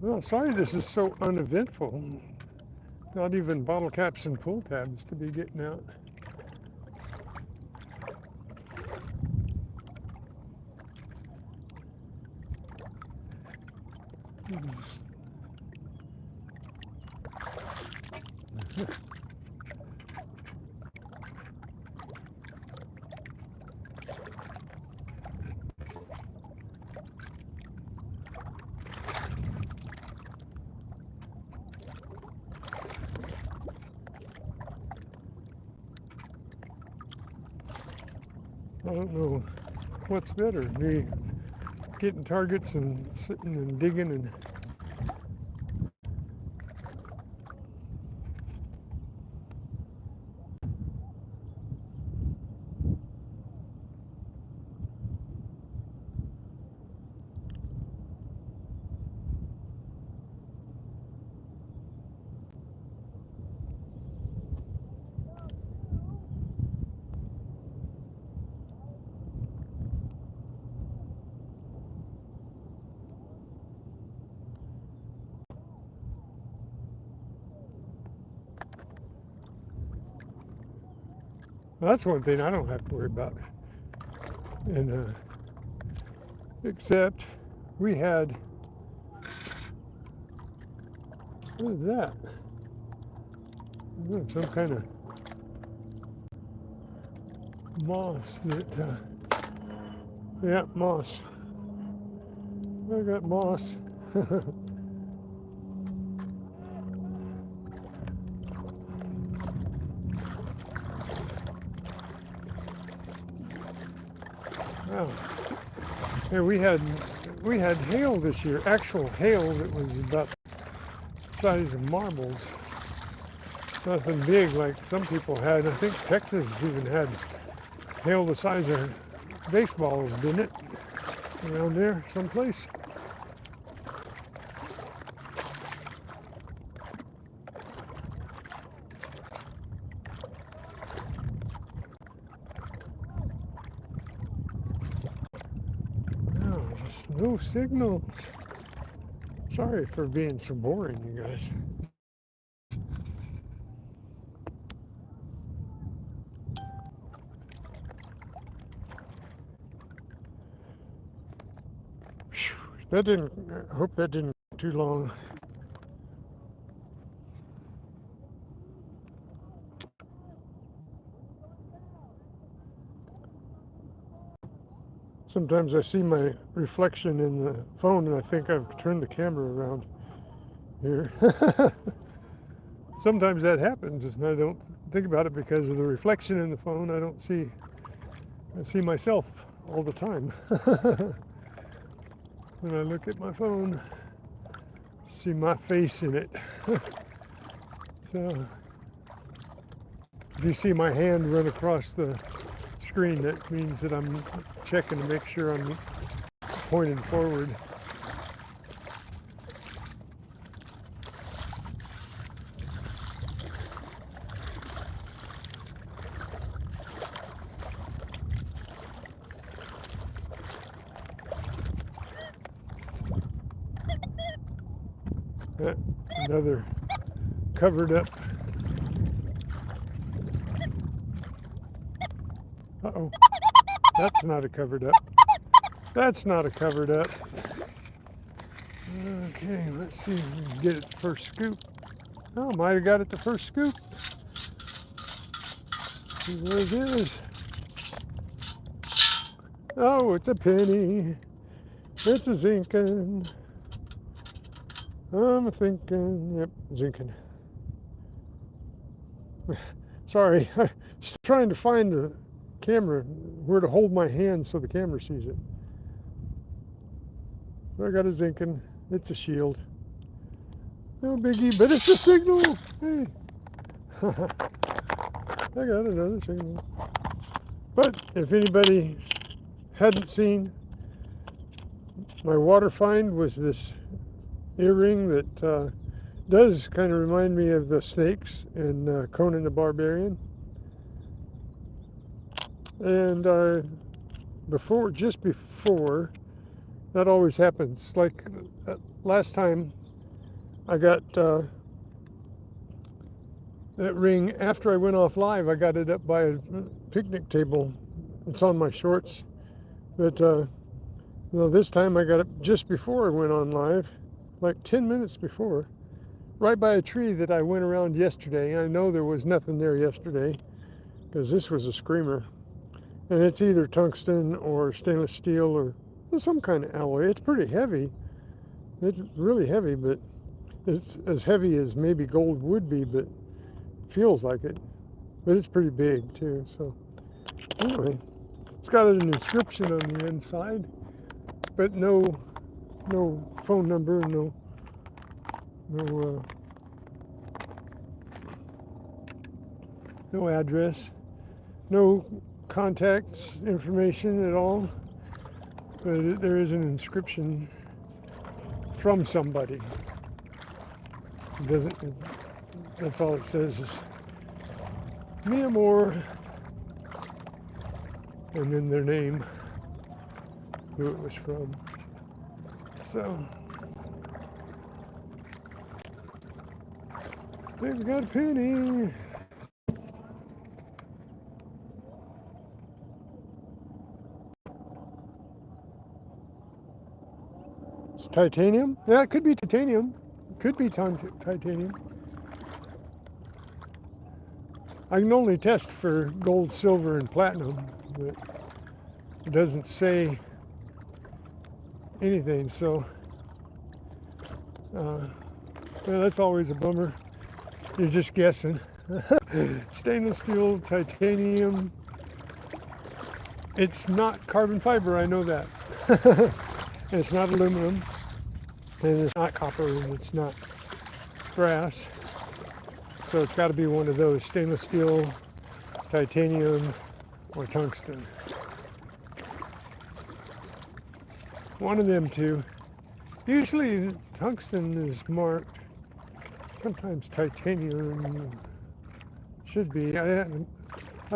Well, sorry this is so uneventful. Not even bottle caps and pull tabs to be getting out. I don't know what's better, me getting targets and sitting and digging and well, that's one thing I don't have to worry about. And except we had, what is that? Some kind of moss that, yeah, moss. I got moss. Wow. Yeah, we had hail this year, actual hail that was about the size of marbles. Nothing big like some people had. I think Texas even had hail the size of baseballs, didn't it? Around there someplace. No, just no signals. Sorry for being so boring, you guys. That didn't, I hope that didn't go too long. Sometimes I see my reflection in the phone and I think I've turned the camera around here. Sometimes that happens and I don't think about it because of the reflection in the phone. I see myself all the time. When I look at my phone, see my face in it. So if you see my hand run across the screen, that means that I'm checking to make sure I'm pointing forward. Another covered up. Uh-oh. That's not a covered up. That's not a covered up. Okay, let's see if we can get it the first scoop. Oh, might have got it the first scoop. See where it is. Oh, it's a penny. It's a zinkin. I'm thinking, yep, zinkin. Sorry, I'm just trying to find the camera, where to hold my hand so the camera sees it. I got a zinkin. It's a shield. No biggie, but it's a signal. Hey. I got another signal. But if anybody hadn't seen, my water find was this earring that does kind of remind me of the snakes in Conan the Barbarian. And just before, that always happens. Like last time I got that ring after I went off live. I got it up by a picnic table. It's on my shorts. But this time I got it just before I went on live, like 10 minutes before, right by a tree that I went around yesterday. I know there was nothing there yesterday because this was a screamer. And it's either tungsten or stainless steel or some kind of alloy. It's pretty heavy. It's really heavy, but it's as heavy as maybe gold would be, but feels like it. But it's pretty big too. So anyway, it's got an inscription on the inside, but no phone number, no address, no contact information at all. But there is an inscription from somebody. It doesn't. That's all it says is "Mi amor," and then their name, who it was from. So they've got a penny. It's titanium? Yeah, it could be titanium. It could be titanium. I can only test for gold, silver, and platinum, but it doesn't say anything, so that's always a bummer. You're just guessing. Stainless steel, titanium. It's not carbon fiber, I know that. It's not aluminum, and it's not copper, and it's not brass. So it's got to be one of those: stainless steel, titanium, or tungsten. One of them two. Usually tungsten is marked. Sometimes titanium should be. I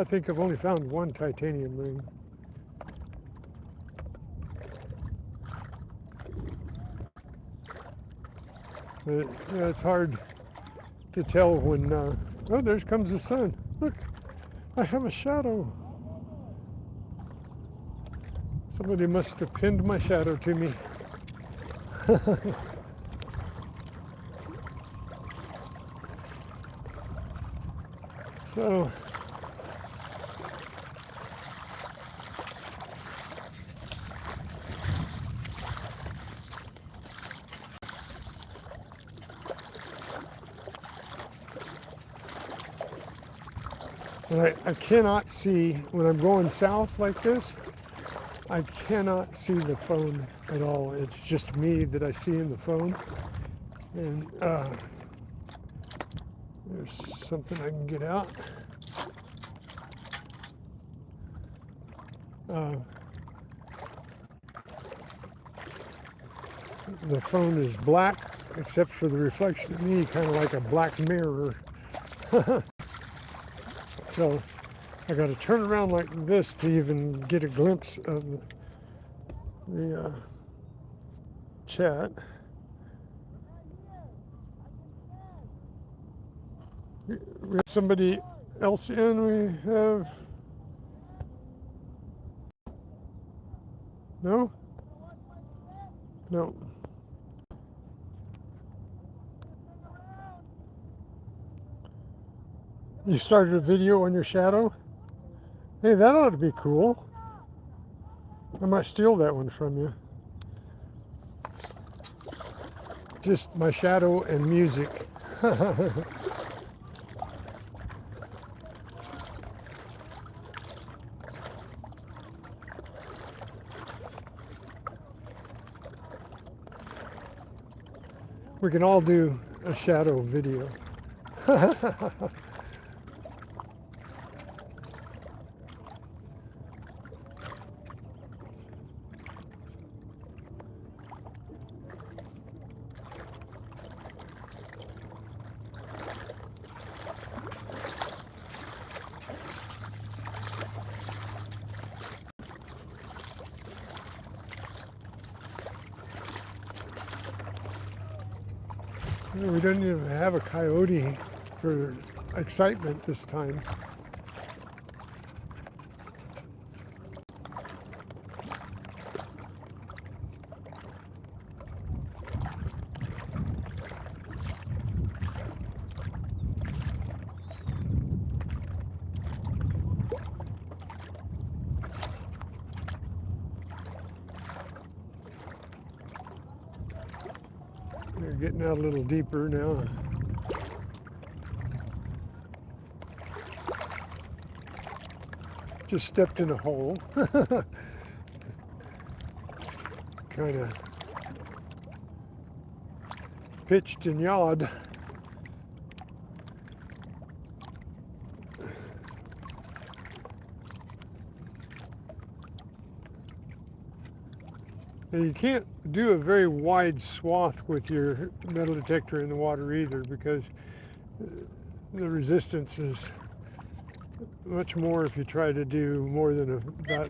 think I've only found one titanium ring. But yeah, it's hard to tell when, oh, there comes the sun. Look, I have a shadow. Somebody must have pinned my shadow to me. So, and I cannot see, when I'm going south like this, I cannot see the phone at all. It's just me that I see in the phone. And there's something I can get out. The phone is black, except for the reflection of me, kind of like a black mirror. So I got to turn around like this to even get a glimpse of the chat. We have somebody else in. We have... No? No. You started a video on your shadow? Hey, that ought to be cool. I might steal that one from you. Just my shadow and music. We can all do a shadow video. We don't even have a coyote for excitement this time. We're getting out a little deeper now. Just stepped in a hole. Kind of pitched and yawed. And you can't do a very wide swath with your metal detector in the water either, because the resistance is much more if you try to do more than about...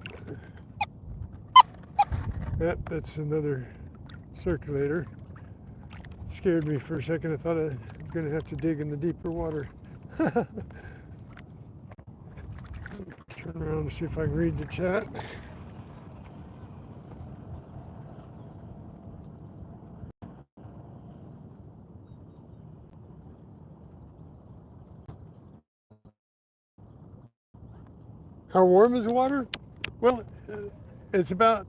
That's another circulator. It scared me for a second. I thought I was going to have to dig in the deeper water. Turn around and see if I can read the chat. How warm is the water? Well, it's about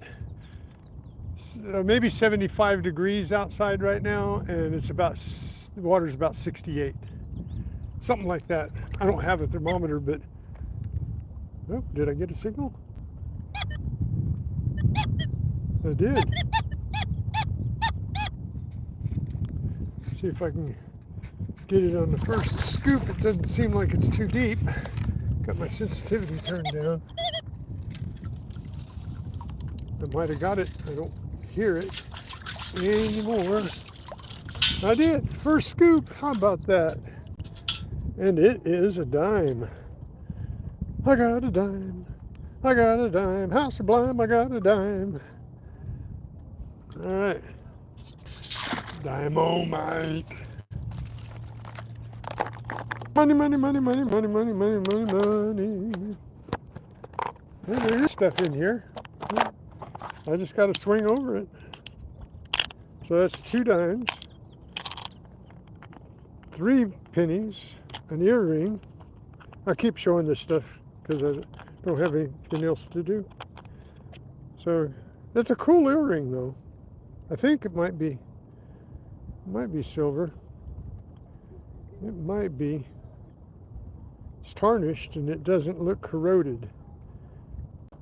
maybe 75 degrees outside right now, and it's about, the water's about 68. Something like that. I don't have a thermometer, but, oh, did I get a signal? I did. See if I can get it on the first scoop. It doesn't seem like it's too deep. Got my sensitivity turned down. I might have got it. I don't hear it anymore. I did. First scoop. How about that? And it is a dime. I got a dime. I got a dime. How sublime, I got a dime. All right. Dynamite. Money, money, money, money, money, money, money, money, money. Well, there is stuff in here. I just got to swing over it. So that's 2 dimes, 3 pennies, an earring. I keep showing this stuff because I don't have anything else to do. So that's a cool earring, though. I think it might be silver. It might be. It's tarnished and it doesn't look corroded.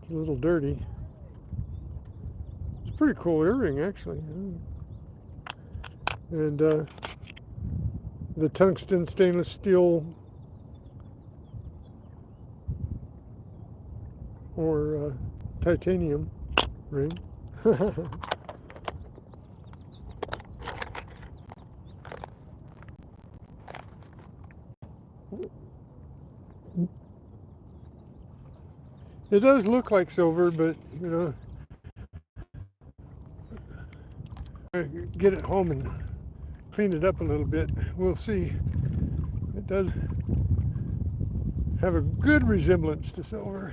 It's a little dirty. It's a pretty cool earring, actually. And the tungsten stainless steel or titanium ring. It does look like silver, but you know, I get it home and clean it up a little bit. We'll see. It does. have a good resemblance to silver.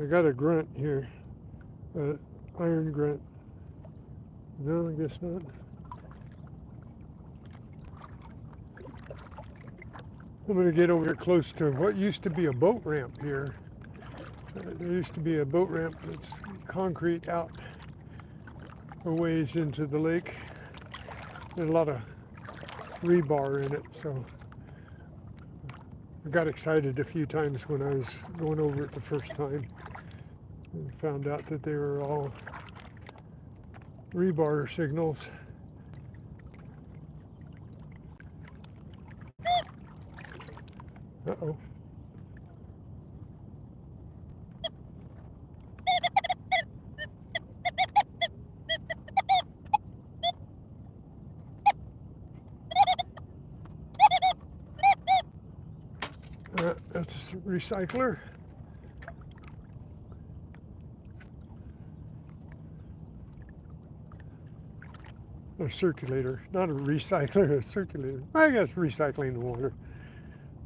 I got a grunt here, iron grunt. No, I guess not. I'm going to get over close to what used to be a boat ramp here. There used to be a boat ramp that's concrete out a ways into the lake. There's a lot of rebar in it, so I got excited a few times when I was going over it the first time and found out that they were all rebar signals. Uh-oh. That's a recycler. A circulator, not a recycler, a circulator. I guess recycling the water.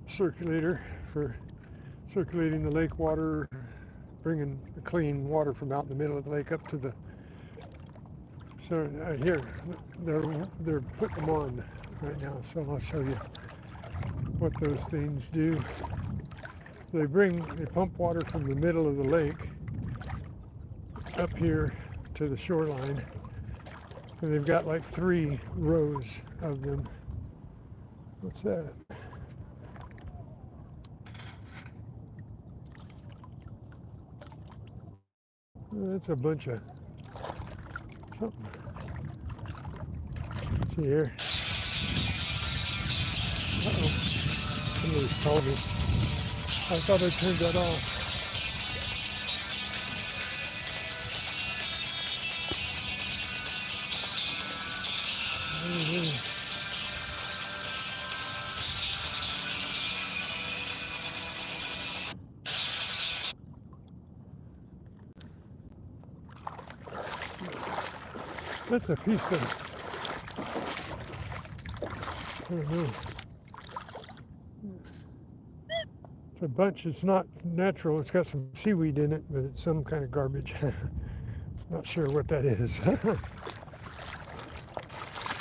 Circulator for circulating the lake water, bringing the clean water from out in the middle of the lake up to the. So here, they're putting them on right now. So I'll show you what those things do. They pump water from the middle of the lake up here to the shoreline. And they've got like 3 rows of them. What's that? That's a bunch of something. Let's see here. Uh-oh. Somebody's calling me. I thought I turned that off. That's a piece of, I don't know. It's a bunch. It's not natural. It's got some seaweed in it, but it's some kind of garbage. Not sure what that is.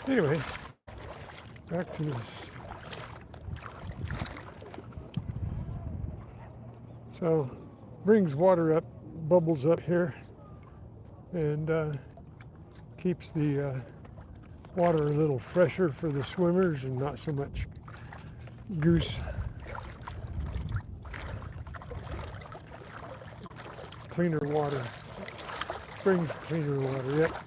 Anyway, back to this. So, brings water up, bubbles up here, and keeps the water a little fresher for the swimmers and not so much goose. Cleaner water. Brings cleaner water, yep.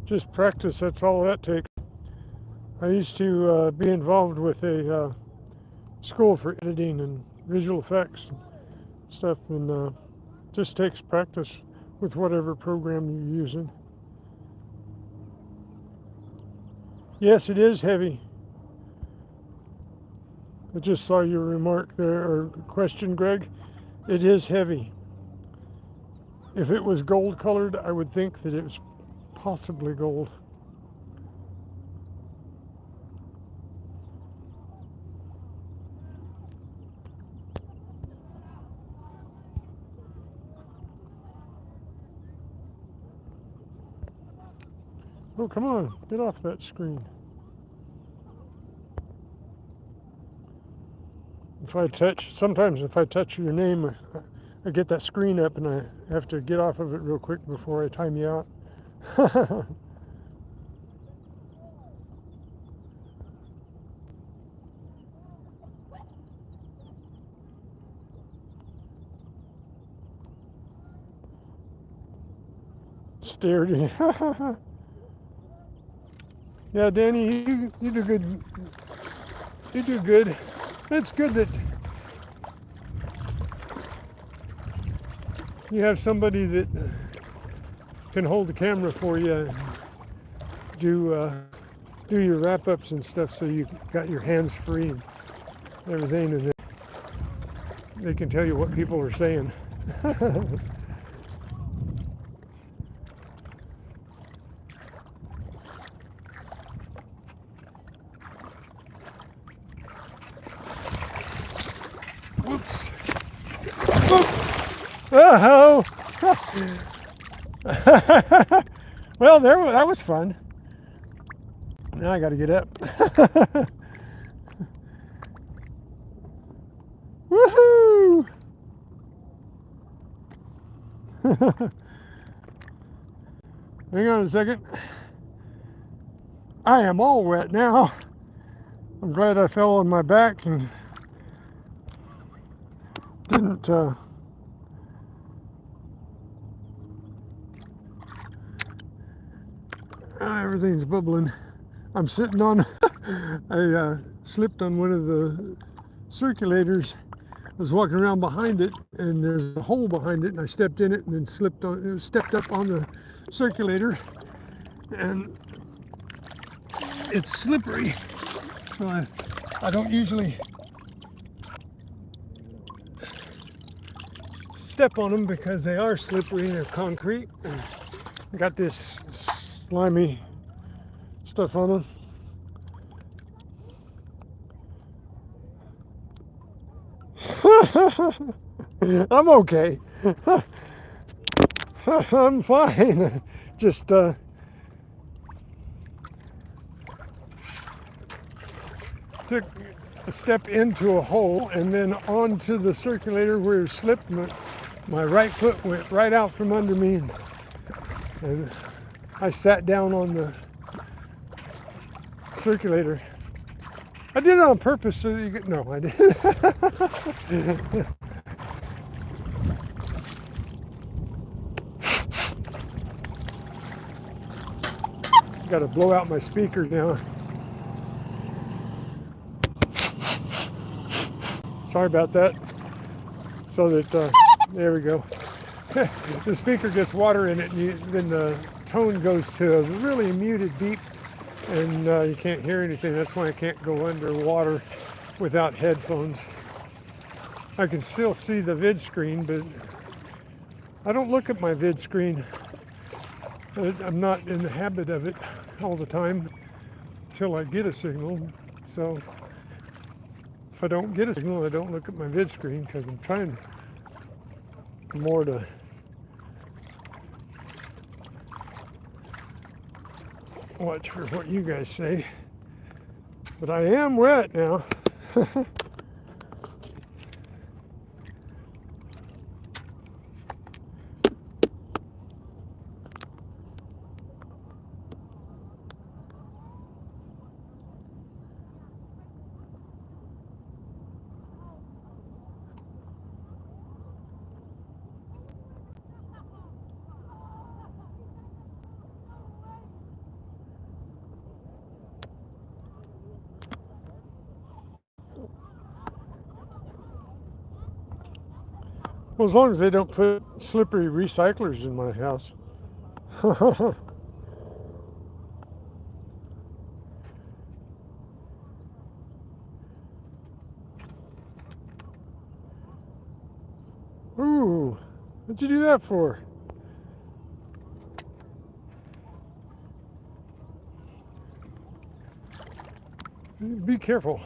Just practice, that's all that takes. I used to be involved with a school for editing and visual effects and stuff, and just takes practice with whatever program you're using. Yes, it is heavy. I just saw your remark there, or question, Greg. It is heavy. If it was gold colored, I would think that it was possibly gold. Oh, come on, get off that screen. Sometimes if I touch your name, I get that screen up and I have to get off of it real quick before I time you out. Stared. Yeah, Danny, you do good. You do good. It's good that you have somebody that can hold the camera for you and do your wrap-ups and stuff, so you got your hands free and everything, and they can tell you what people are saying. Whoops. Oh! Well, that was fun. Now I got to get up. Woohoo! Hang on a second. I am all wet now. I'm glad I fell on my back and didn't everything's bubbling. I'm sitting on I slipped on one of the circulators. I was walking around behind it, and there's a hole behind it, and I stepped in it and then stepped up on the circulator, and it's slippery, so I don't usually step on them because they are slippery and they're concrete. I got this slimy stuff on them. I'm okay. I'm fine. Just took a step into a hole and then onto the circulator where it slipped. My right foot went right out from under me, and I sat down on the circulator. I did it on purpose so that you could, no, I didn't. Got to blow out my speaker now. Sorry about that. So that, there we go. The speaker gets water in it, and then the tone goes to a really muted beep, and you can't hear anything. That's why I can't go underwater without headphones. I can still see the vid screen, but I don't look at my vid screen. I'm not in the habit of it all the time until I get a signal. So if I don't get a signal, I don't look at my vid screen, because I'm trying more to watch for what you guys say. But I am wet now. Well, as long as they don't put slippery recyclers in my house. Ooh, what'd you do that for? Be careful.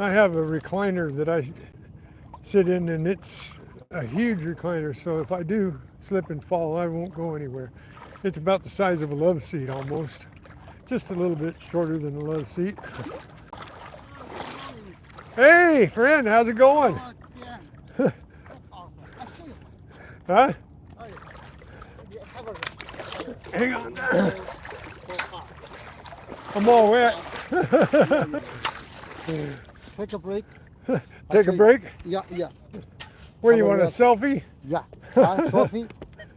I have a recliner that I sit in, and it's a huge recliner, so if I do slip and fall, I won't go anywhere. It's about the size of a love seat almost. Just a little bit shorter than a love seat. Hey, friend, how's it going? Yeah. That's awesome. I see you. Huh? Oh, yeah. Hang on. So hot. I'm all wet. Take a break. Take a break? Yeah, yeah. Where do you want a selfie? Yeah. Sophie,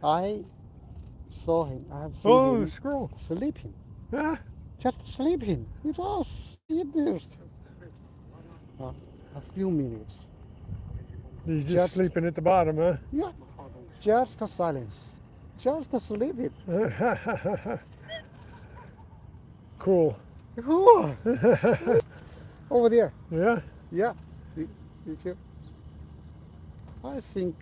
I saw him. I have seen Oh, him the squirrel. sleeping. Huh? Just sleeping. It was interesting. a few minutes. He's just Just- sleeping at the bottom, huh? Yeah, just silence. Just sleep it. Cool. Cool. Over there. Yeah. Yeah. Did you? I think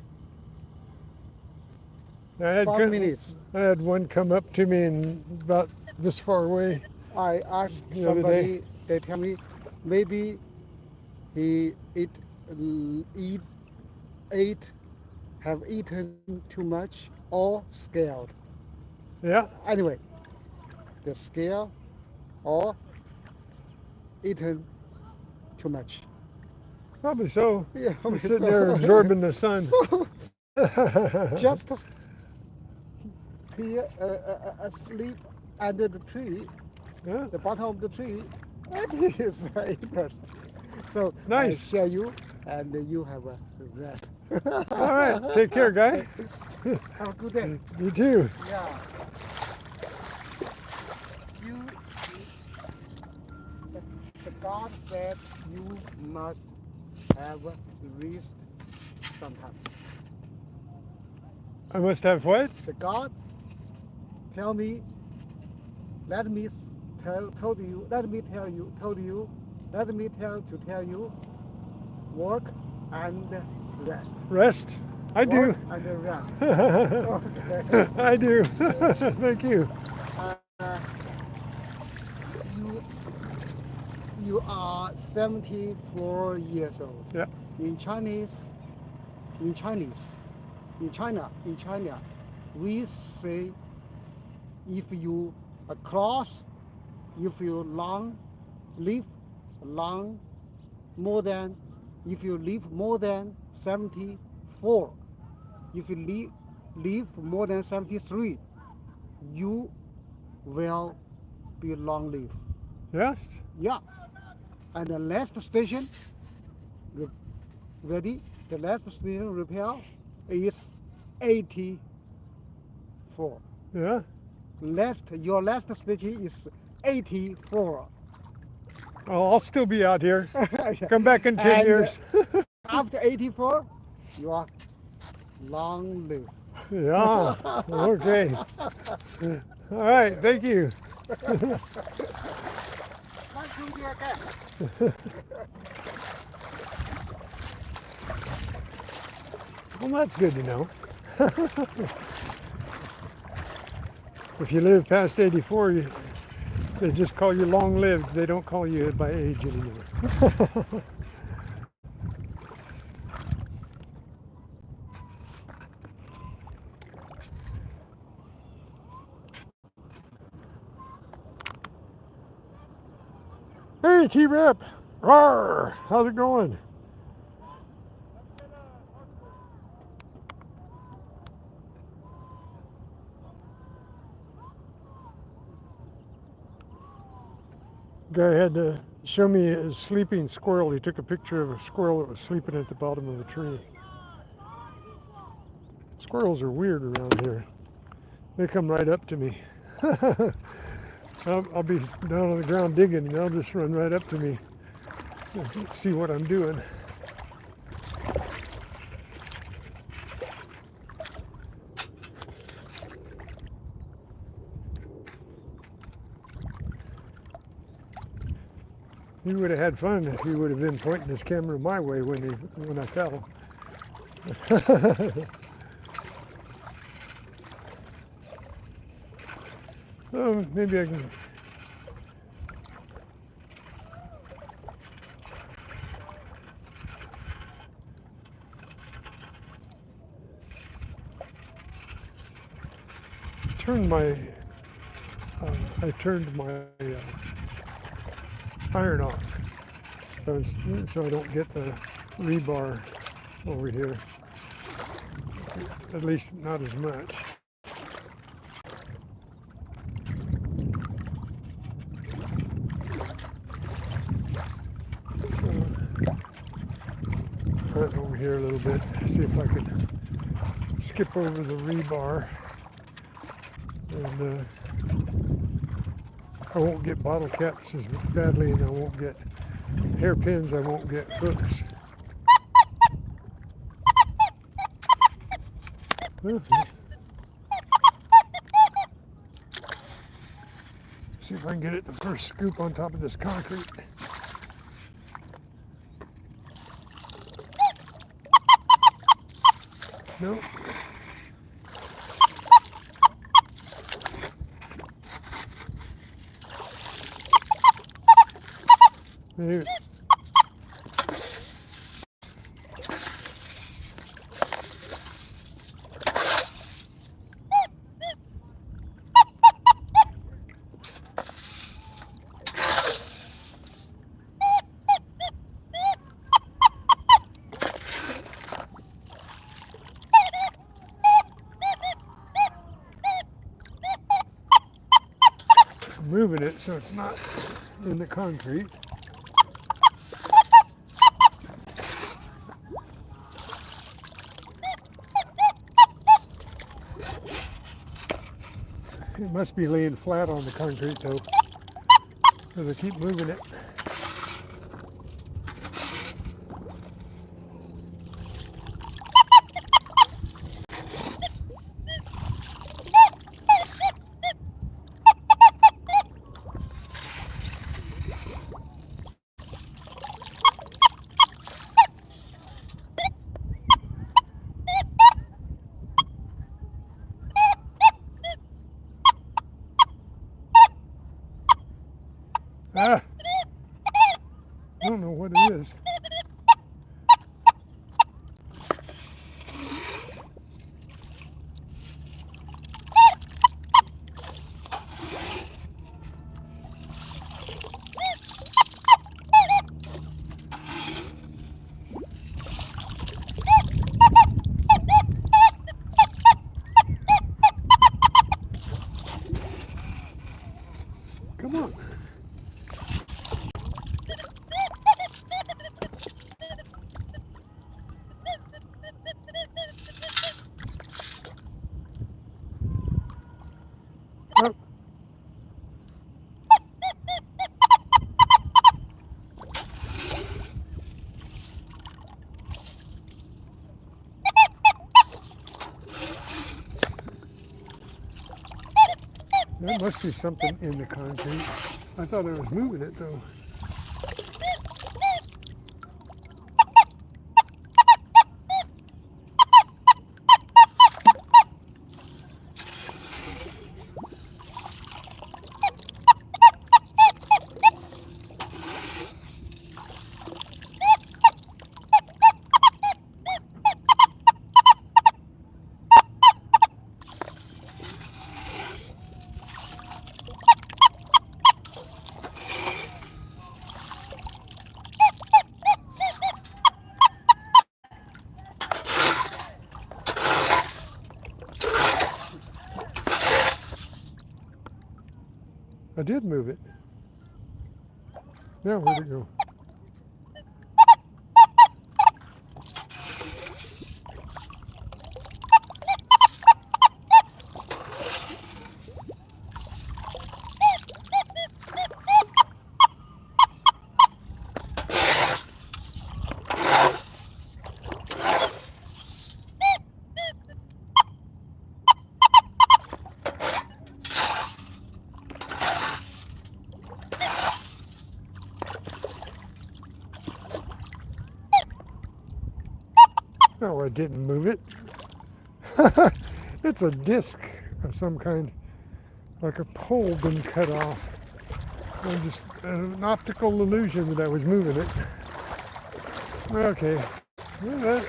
I had 5 minutes. I had one come up to me and about this far away. I asked The other somebody, they tell me maybe he have eaten too much or scared. Yeah. Anyway, the scare or eaten too much. Probably so. Yeah, I'm sitting there absorbing the sun. So just here asleep under the tree, Yeah. the bottom of the tree, and he is interested. So Nice. I share you, and you have that. All right. Take care, guy. Have a good day. You too. Yeah. You. The God said you must have rest sometimes. I must have what? The God tell me, let me tell you, work and rest. Rest? I do. Work and rest. Okay. I do. Thank you. You are 74 years old. Yeah. In China, we say if you live more than 74, if you live more than 73, you will be long live. Yes. Yeah. And the last station, ready? The last station repair is 84. Yeah. Your last station is 84. Oh, I'll still be out here. Come back in 10 And, years. After 84, you are long live. Yeah. Okay. All right. Thank you. Nice to meet you again. Well, that's good to know. If you live past 84, they just call you long-lived. They don't call you by age anymore. Hey, T-Rep. Rawr. How's it going? Guy had to show me a sleeping squirrel. He took a picture of a squirrel that was sleeping at the bottom of a tree. Squirrels are weird around here. They come right up to me. I'll be down on the ground digging and they'll just run right up to me and see what I'm doing. He would have had fun if he would have been pointing his camera my way when I fell. Oh, maybe I can. I turned my iron off, so I don't get the rebar over here. At least not as much. Hunt over here a little bit, see if I can skip over the rebar, and I won't get bottle caps as badly, and I won't get hairpins, I won't get hooks. See if I can get it the first scoop on top of this concrete. Nope. Maybe. I'm moving it so it's not in the concrete. It must be laying flat on the concrete though, because I keep moving it. Ah! I don't know what it is. Come on. Oh. There must be something in the concrete. I thought I was moving it though. I did move it. Now where'd it go? No, I didn't move it. It's a disc of some kind, like a pole been cut off. And just an optical illusion that I was moving it. Okay. Well, that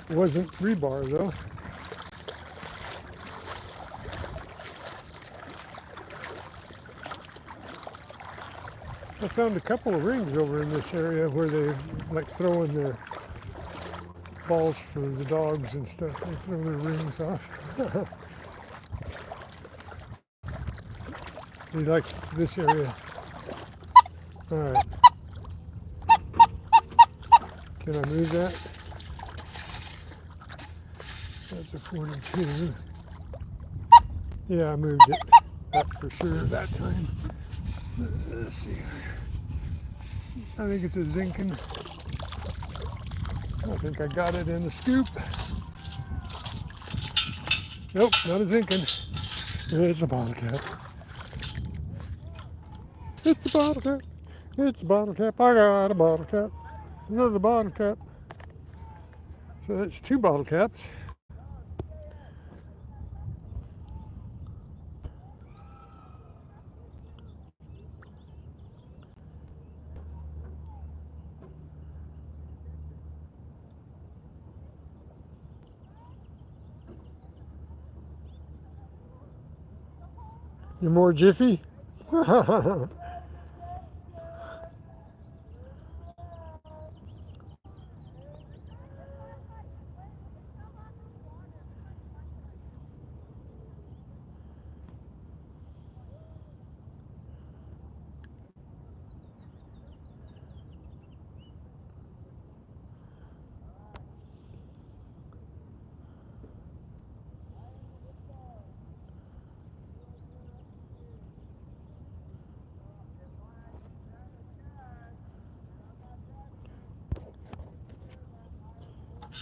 wasn't rebar though. I found a couple of rings over in this area where they like throw in their balls for the dogs and stuff. They throw their rings off. They like this area. All right. Can I move that? That's a 42. Yeah, I moved it. That's for sure that time. Let's see. I think it's a zinkin. I think I got it in the scoop. Nope, not a zinkin. It's a bottle cap. It's a bottle cap. It's a bottle cap. I got a bottle cap. Another bottle cap. So that's 2 bottle caps. You're more jiffy?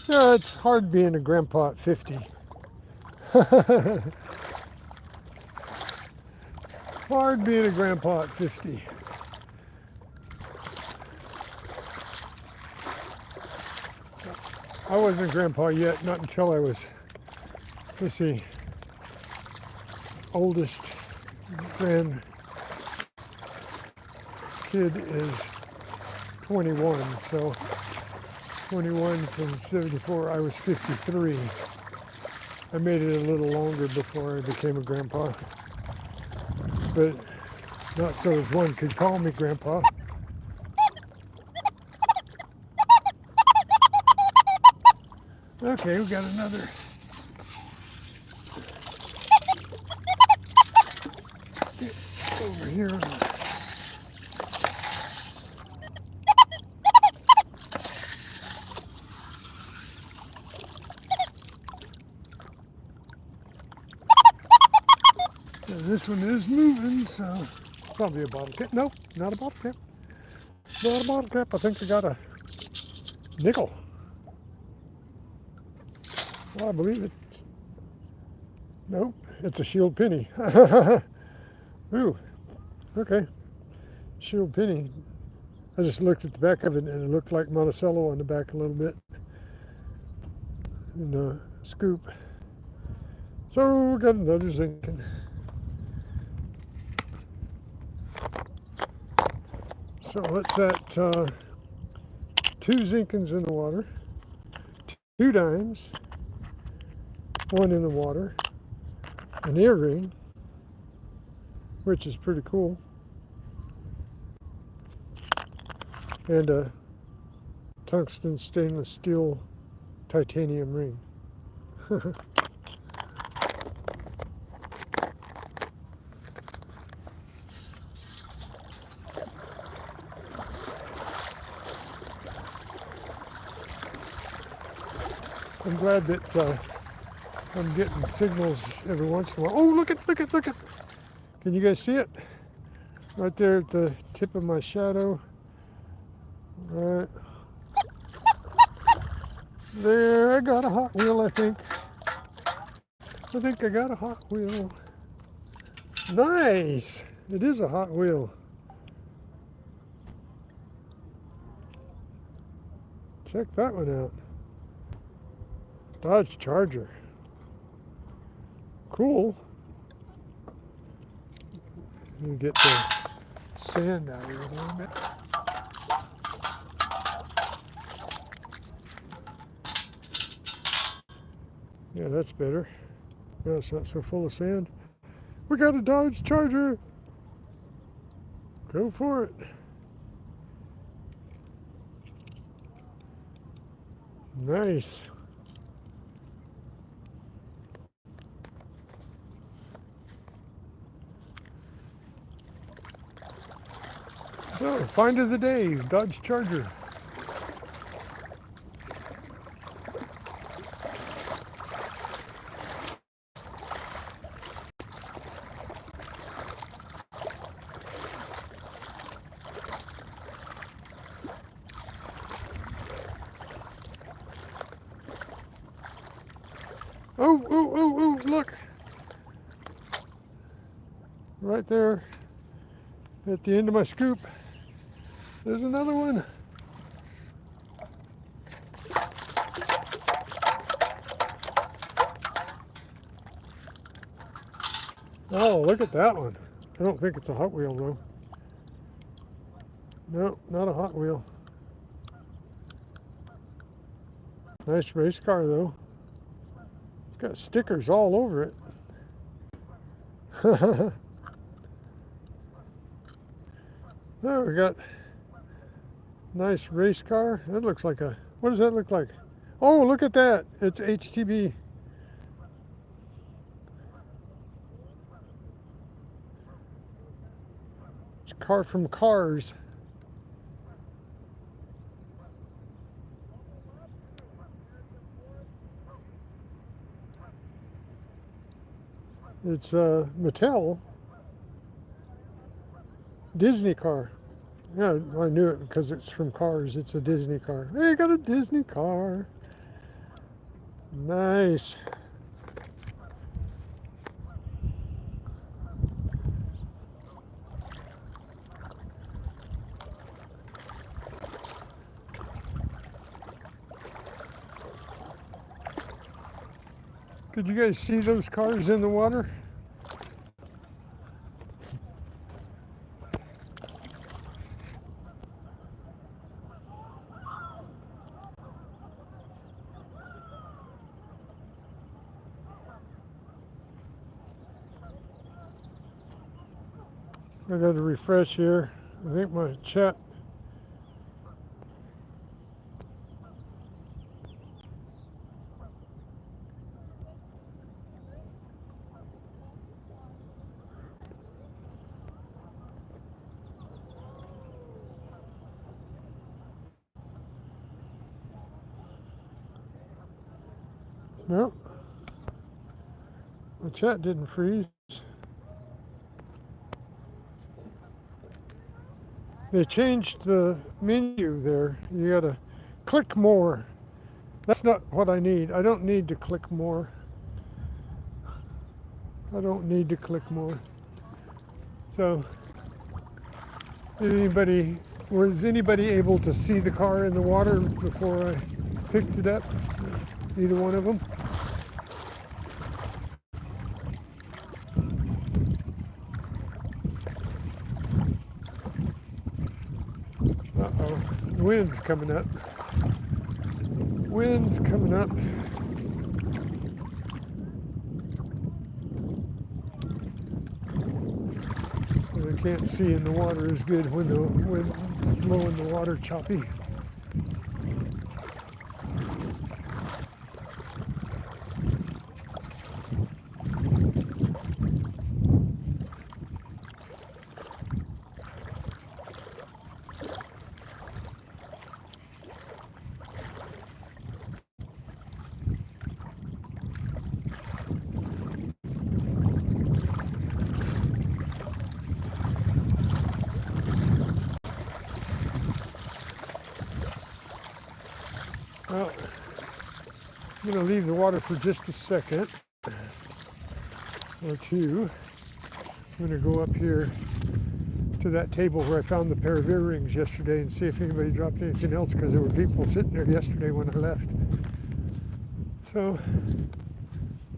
Yeah, it's hard being a grandpa at 50. Hard being a grandpa at 50. I wasn't a grandpa yet, not until I was, let's see, oldest grandkid is 21, so 21 from 74, I was 53. I made it a little longer before I became a grandpa, but not so as one could call me grandpa. Okay, we got another. Over here. This one is moving, so probably a bottle cap. Nope, not a bottle cap. Not a bottle cap. I think I got a nickel. Well, I believe it. Nope, it's a shield penny. Ooh, okay. Shield penny. I just looked at the back of it and it looked like Monticello on the back a little bit. And a scoop. So we got another zinkin. So what's that? 2 zinkins in the water, 2 dimes, 1 in the water, an earring, which is pretty cool, and a tungsten stainless steel titanium ring. I'm glad that I'm getting signals every once in a while. Oh, look at. Can you guys see it? Right there at the tip of my shadow. Right there, I got a Hot Wheel, I think. I think I got a Hot Wheel. Nice! It is a Hot Wheel. Check that one out. Dodge Charger. Cool. Let me get the sand out of here a little bit. Yeah, that's better. Now it's not so full of sand. We got a Dodge Charger. Go for it. Nice. So, find of the day, Dodge Charger. Oh, oh, oh, oh, look. Right there at the end of my scoop. There's another one. Oh, look at that one. I don't think it's a Hot Wheel though. No, not a Hot Wheel. Nice race car though. It's got stickers all over it. There we got nice race car. That looks like a, what does that look like? Oh, look at that. It's HTB. It's a car from Cars. It's a Mattel Disney car. Yeah, I knew it because it's from Cars. It's a Disney car. Hey, got a Disney car. Nice. Could you guys see those cars in the water? I got to refresh here. I think my chat. No, my chat didn't freeze. They changed the menu there. You gotta click more. That's not what I need. I don't need to click more. I don't need to click more. So, was anybody able to see the car in the water before I picked it up? Either one of them? Uh-oh, the wind's coming up. Wind's coming up. I can't see in the water as good when the wind blowing the water choppy. Well, I'm going to leave the water for just a second or two. I'm going to go up here to that table where I found the pair of earrings yesterday and see if anybody dropped anything else, because there were people sitting there yesterday when I left. So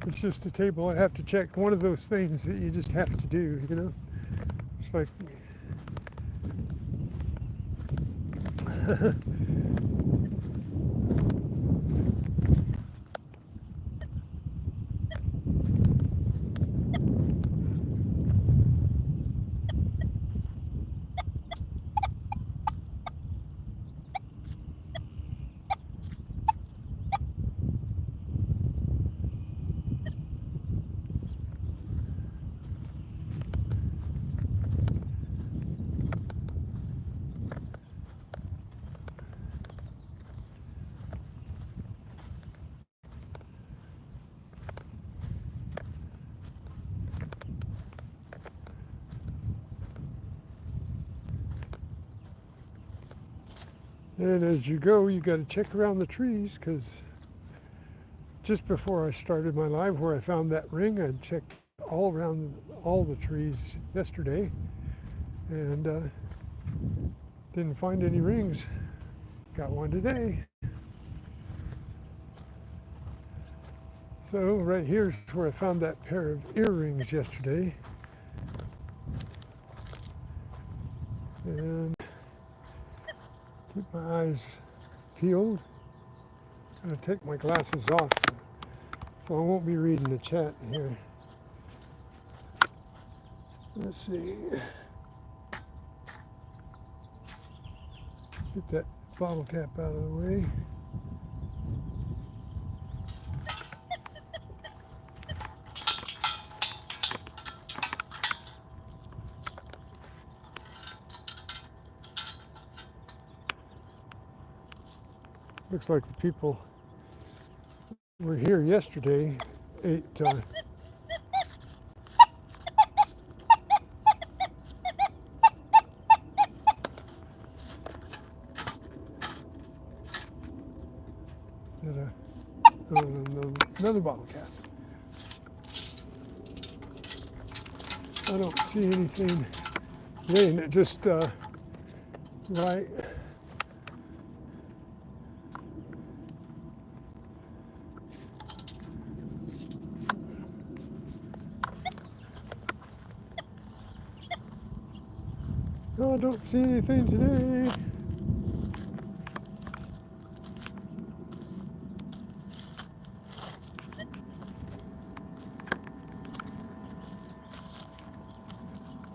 it's just a table I have to check. One of those things that you just have to do, you know? It's like and as you go, you got to check around the trees, because just before I started my live where I found that ring. I checked all around all the trees yesterday and didn't find any rings. Got one today. So right here's where I found that pair of earrings yesterday. And keep my eyes peeled. I'm going to take my glasses off so I won't be reading the chat here. Let's see. Get that bottle cap out of the way. Looks like the people were here yesterday ate another bottle cap. I don't see anything today, and it just right. No, I don't see anything today.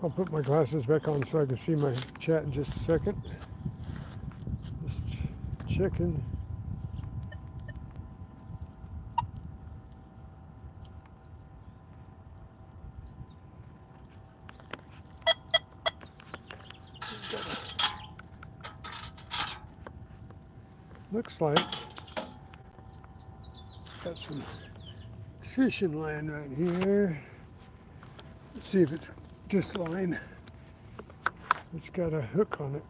I'll put my glasses back on so I can see my chat in just a second. Just checking. Looks like got some fishing line right here. Let's see if it's just line. It's got a hook on it.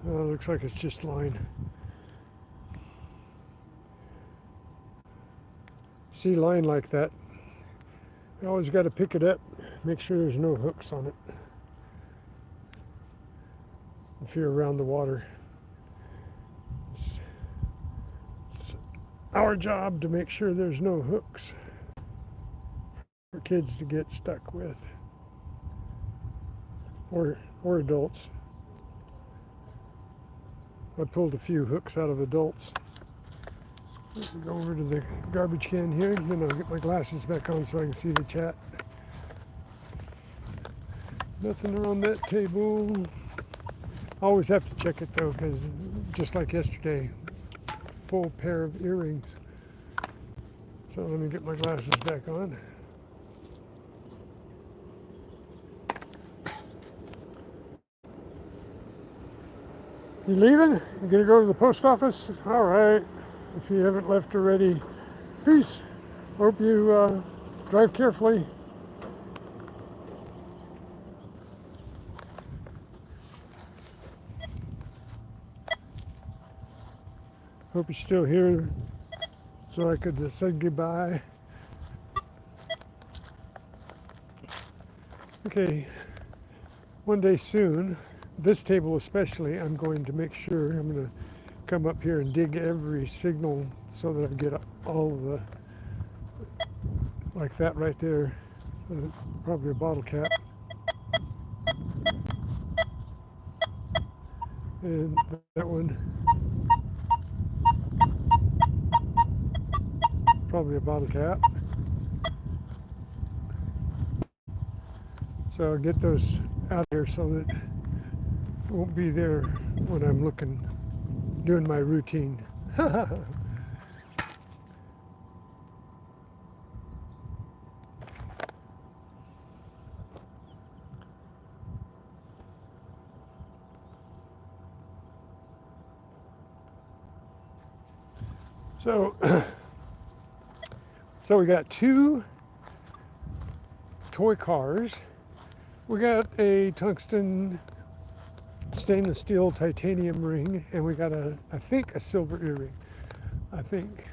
Looks like it's just line. See line like that, you always got to pick it up, make sure there's no hooks on it if you're around the water. It's our job to make sure there's no hooks for kids to get stuck with, or adults. I pulled a few hooks out of adults. Go over to the garbage can here, and then I'll get my glasses back on so I can see the chat. Nothing around that table. I always have to check it though, because just like yesterday, full pair of earrings. So let me get my glasses back on. You leaving? You gonna go to the post office? All right. If you haven't left already, peace. Hope you drive carefully. Hope you're still here so I could say goodbye. Okay, one day soon, this table especially, I'm going to make sure I'm going to come up here and dig every signal so that I get all of the, like that right there, probably a bottle cap. And that one, probably a bottle cap. So I'll get those out here so that it won't be there when I'm looking, doing my routine. So we got two toy cars. We got a tungsten stainless steel titanium ring, and we got I think a silver earring. I think.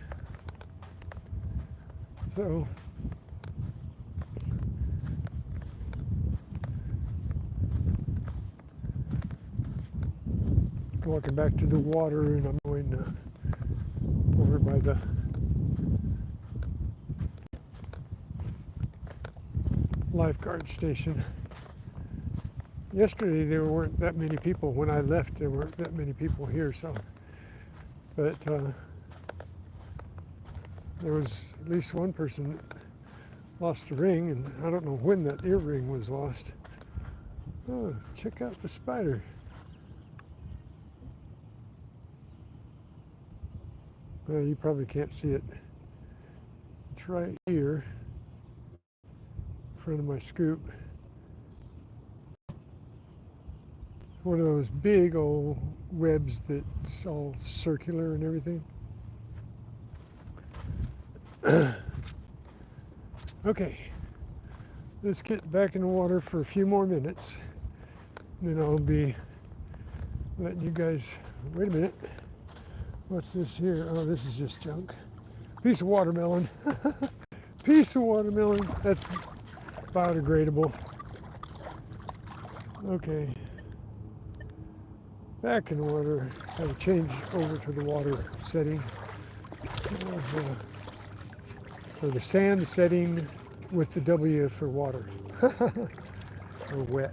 So walking back to the water, and I'm going over by the lifeguard station. Yesterday there weren't that many people. When I left, there weren't that many people here. So, but there was at least one person that lost a ring, and I don't know when that earring was lost. Oh, check out the spider. You probably can't see it. It's right here in front of my scoop. One of those big old webs that's all circular and everything. Okay, let's get back in the water for a few more minutes. Then I'll be letting you guys, wait a minute. What's this here? Oh, this is just junk. Piece of watermelon. Piece of watermelon. That's biodegradable. Okay. Back in the water. Have to change over to the water setting. Or the sand setting with the W for water. Or wet.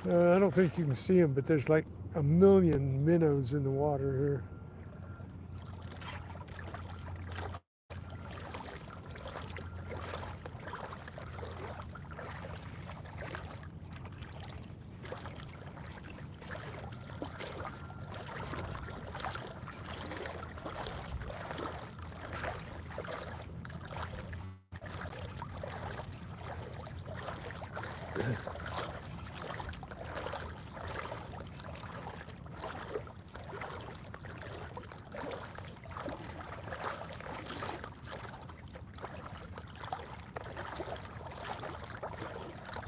I don't think you can see them, but there's like a million minnows in the water here.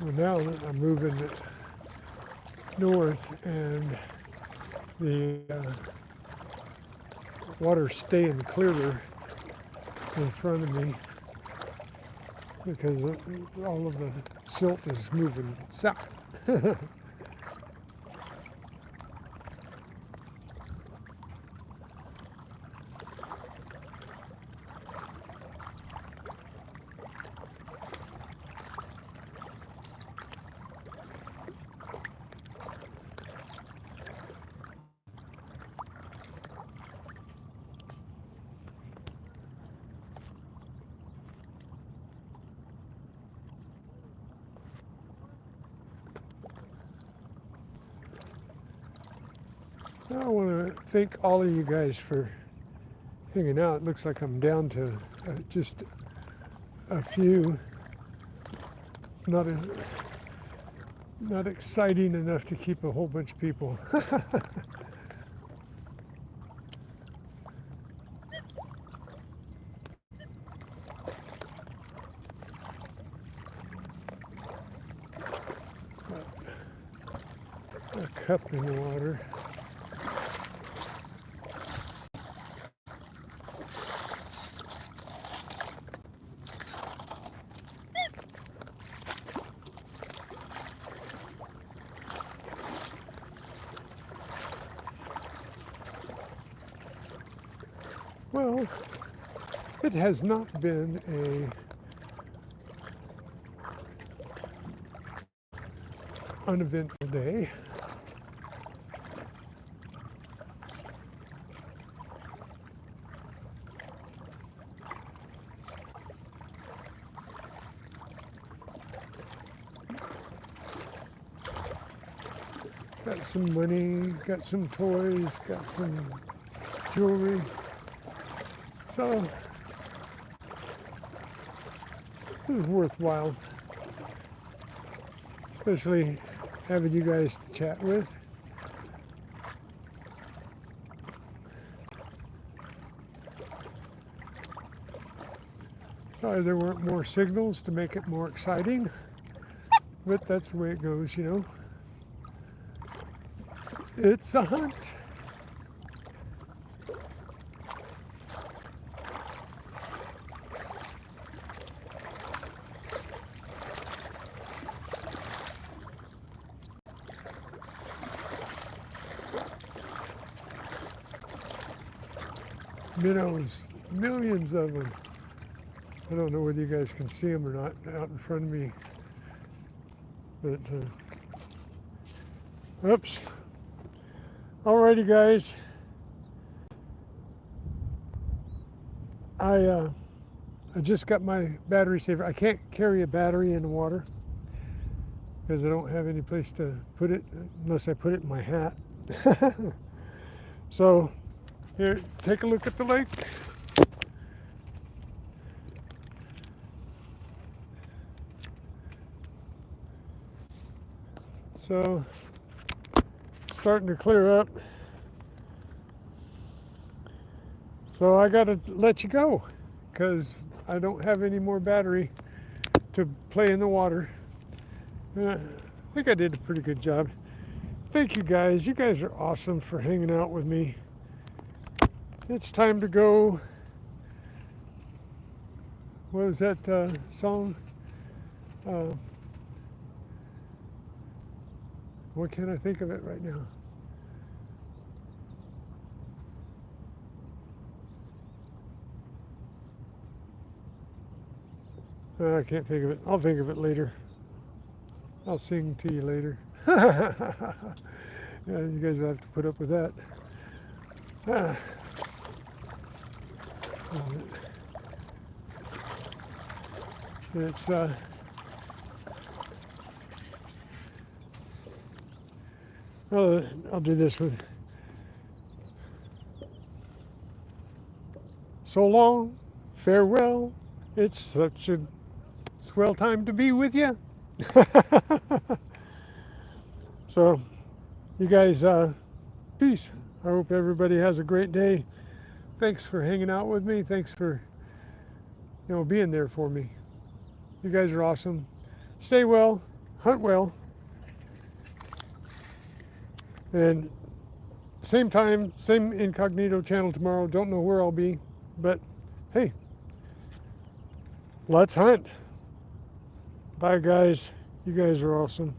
Well, now I'm moving north, and the water's staying clearer in front of me because all of the silt is moving south. I want to thank all of you guys for hanging out. It looks like I'm down to just a few. It's not exciting enough to keep a whole bunch of people. A cup in the water. Well, it has not been a uneventful day. Got some money, got some toys, got some jewelry. So, this is worthwhile, especially having you guys to chat with. Sorry there weren't more signals to make it more exciting, but that's the way it goes, you know. It's a hunt. Minnows, millions of them. I don't know whether you guys can see them or not out in front of me. But, oops. Alrighty, guys. I just got my battery saver. I can't carry a battery in the water because I don't have any place to put it unless I put it in my hat. So here, take a look at the lake. So it's starting to clear up. So I gotta let you go because I don't have any more battery to play in the water. I think I did a pretty good job. Thank you guys. You guys are awesome for hanging out with me. It's time to go. What was that song? What can't I think of it right now? I can't think of it. I'll think of it later. I'll sing to you later. Yeah, you guys will have to put up with that. It's I'll do this one. So long, farewell. It's such a swell time to be with you. So, you guys, peace. I hope everybody has a great day. Thanks for hanging out with me. Thanks for, being there for me. You guys are awesome. Stay well, hunt well, and same time, same Incognito channel tomorrow. Don't know where I'll be, but hey, let's hunt. Bye, guys. You guys are awesome.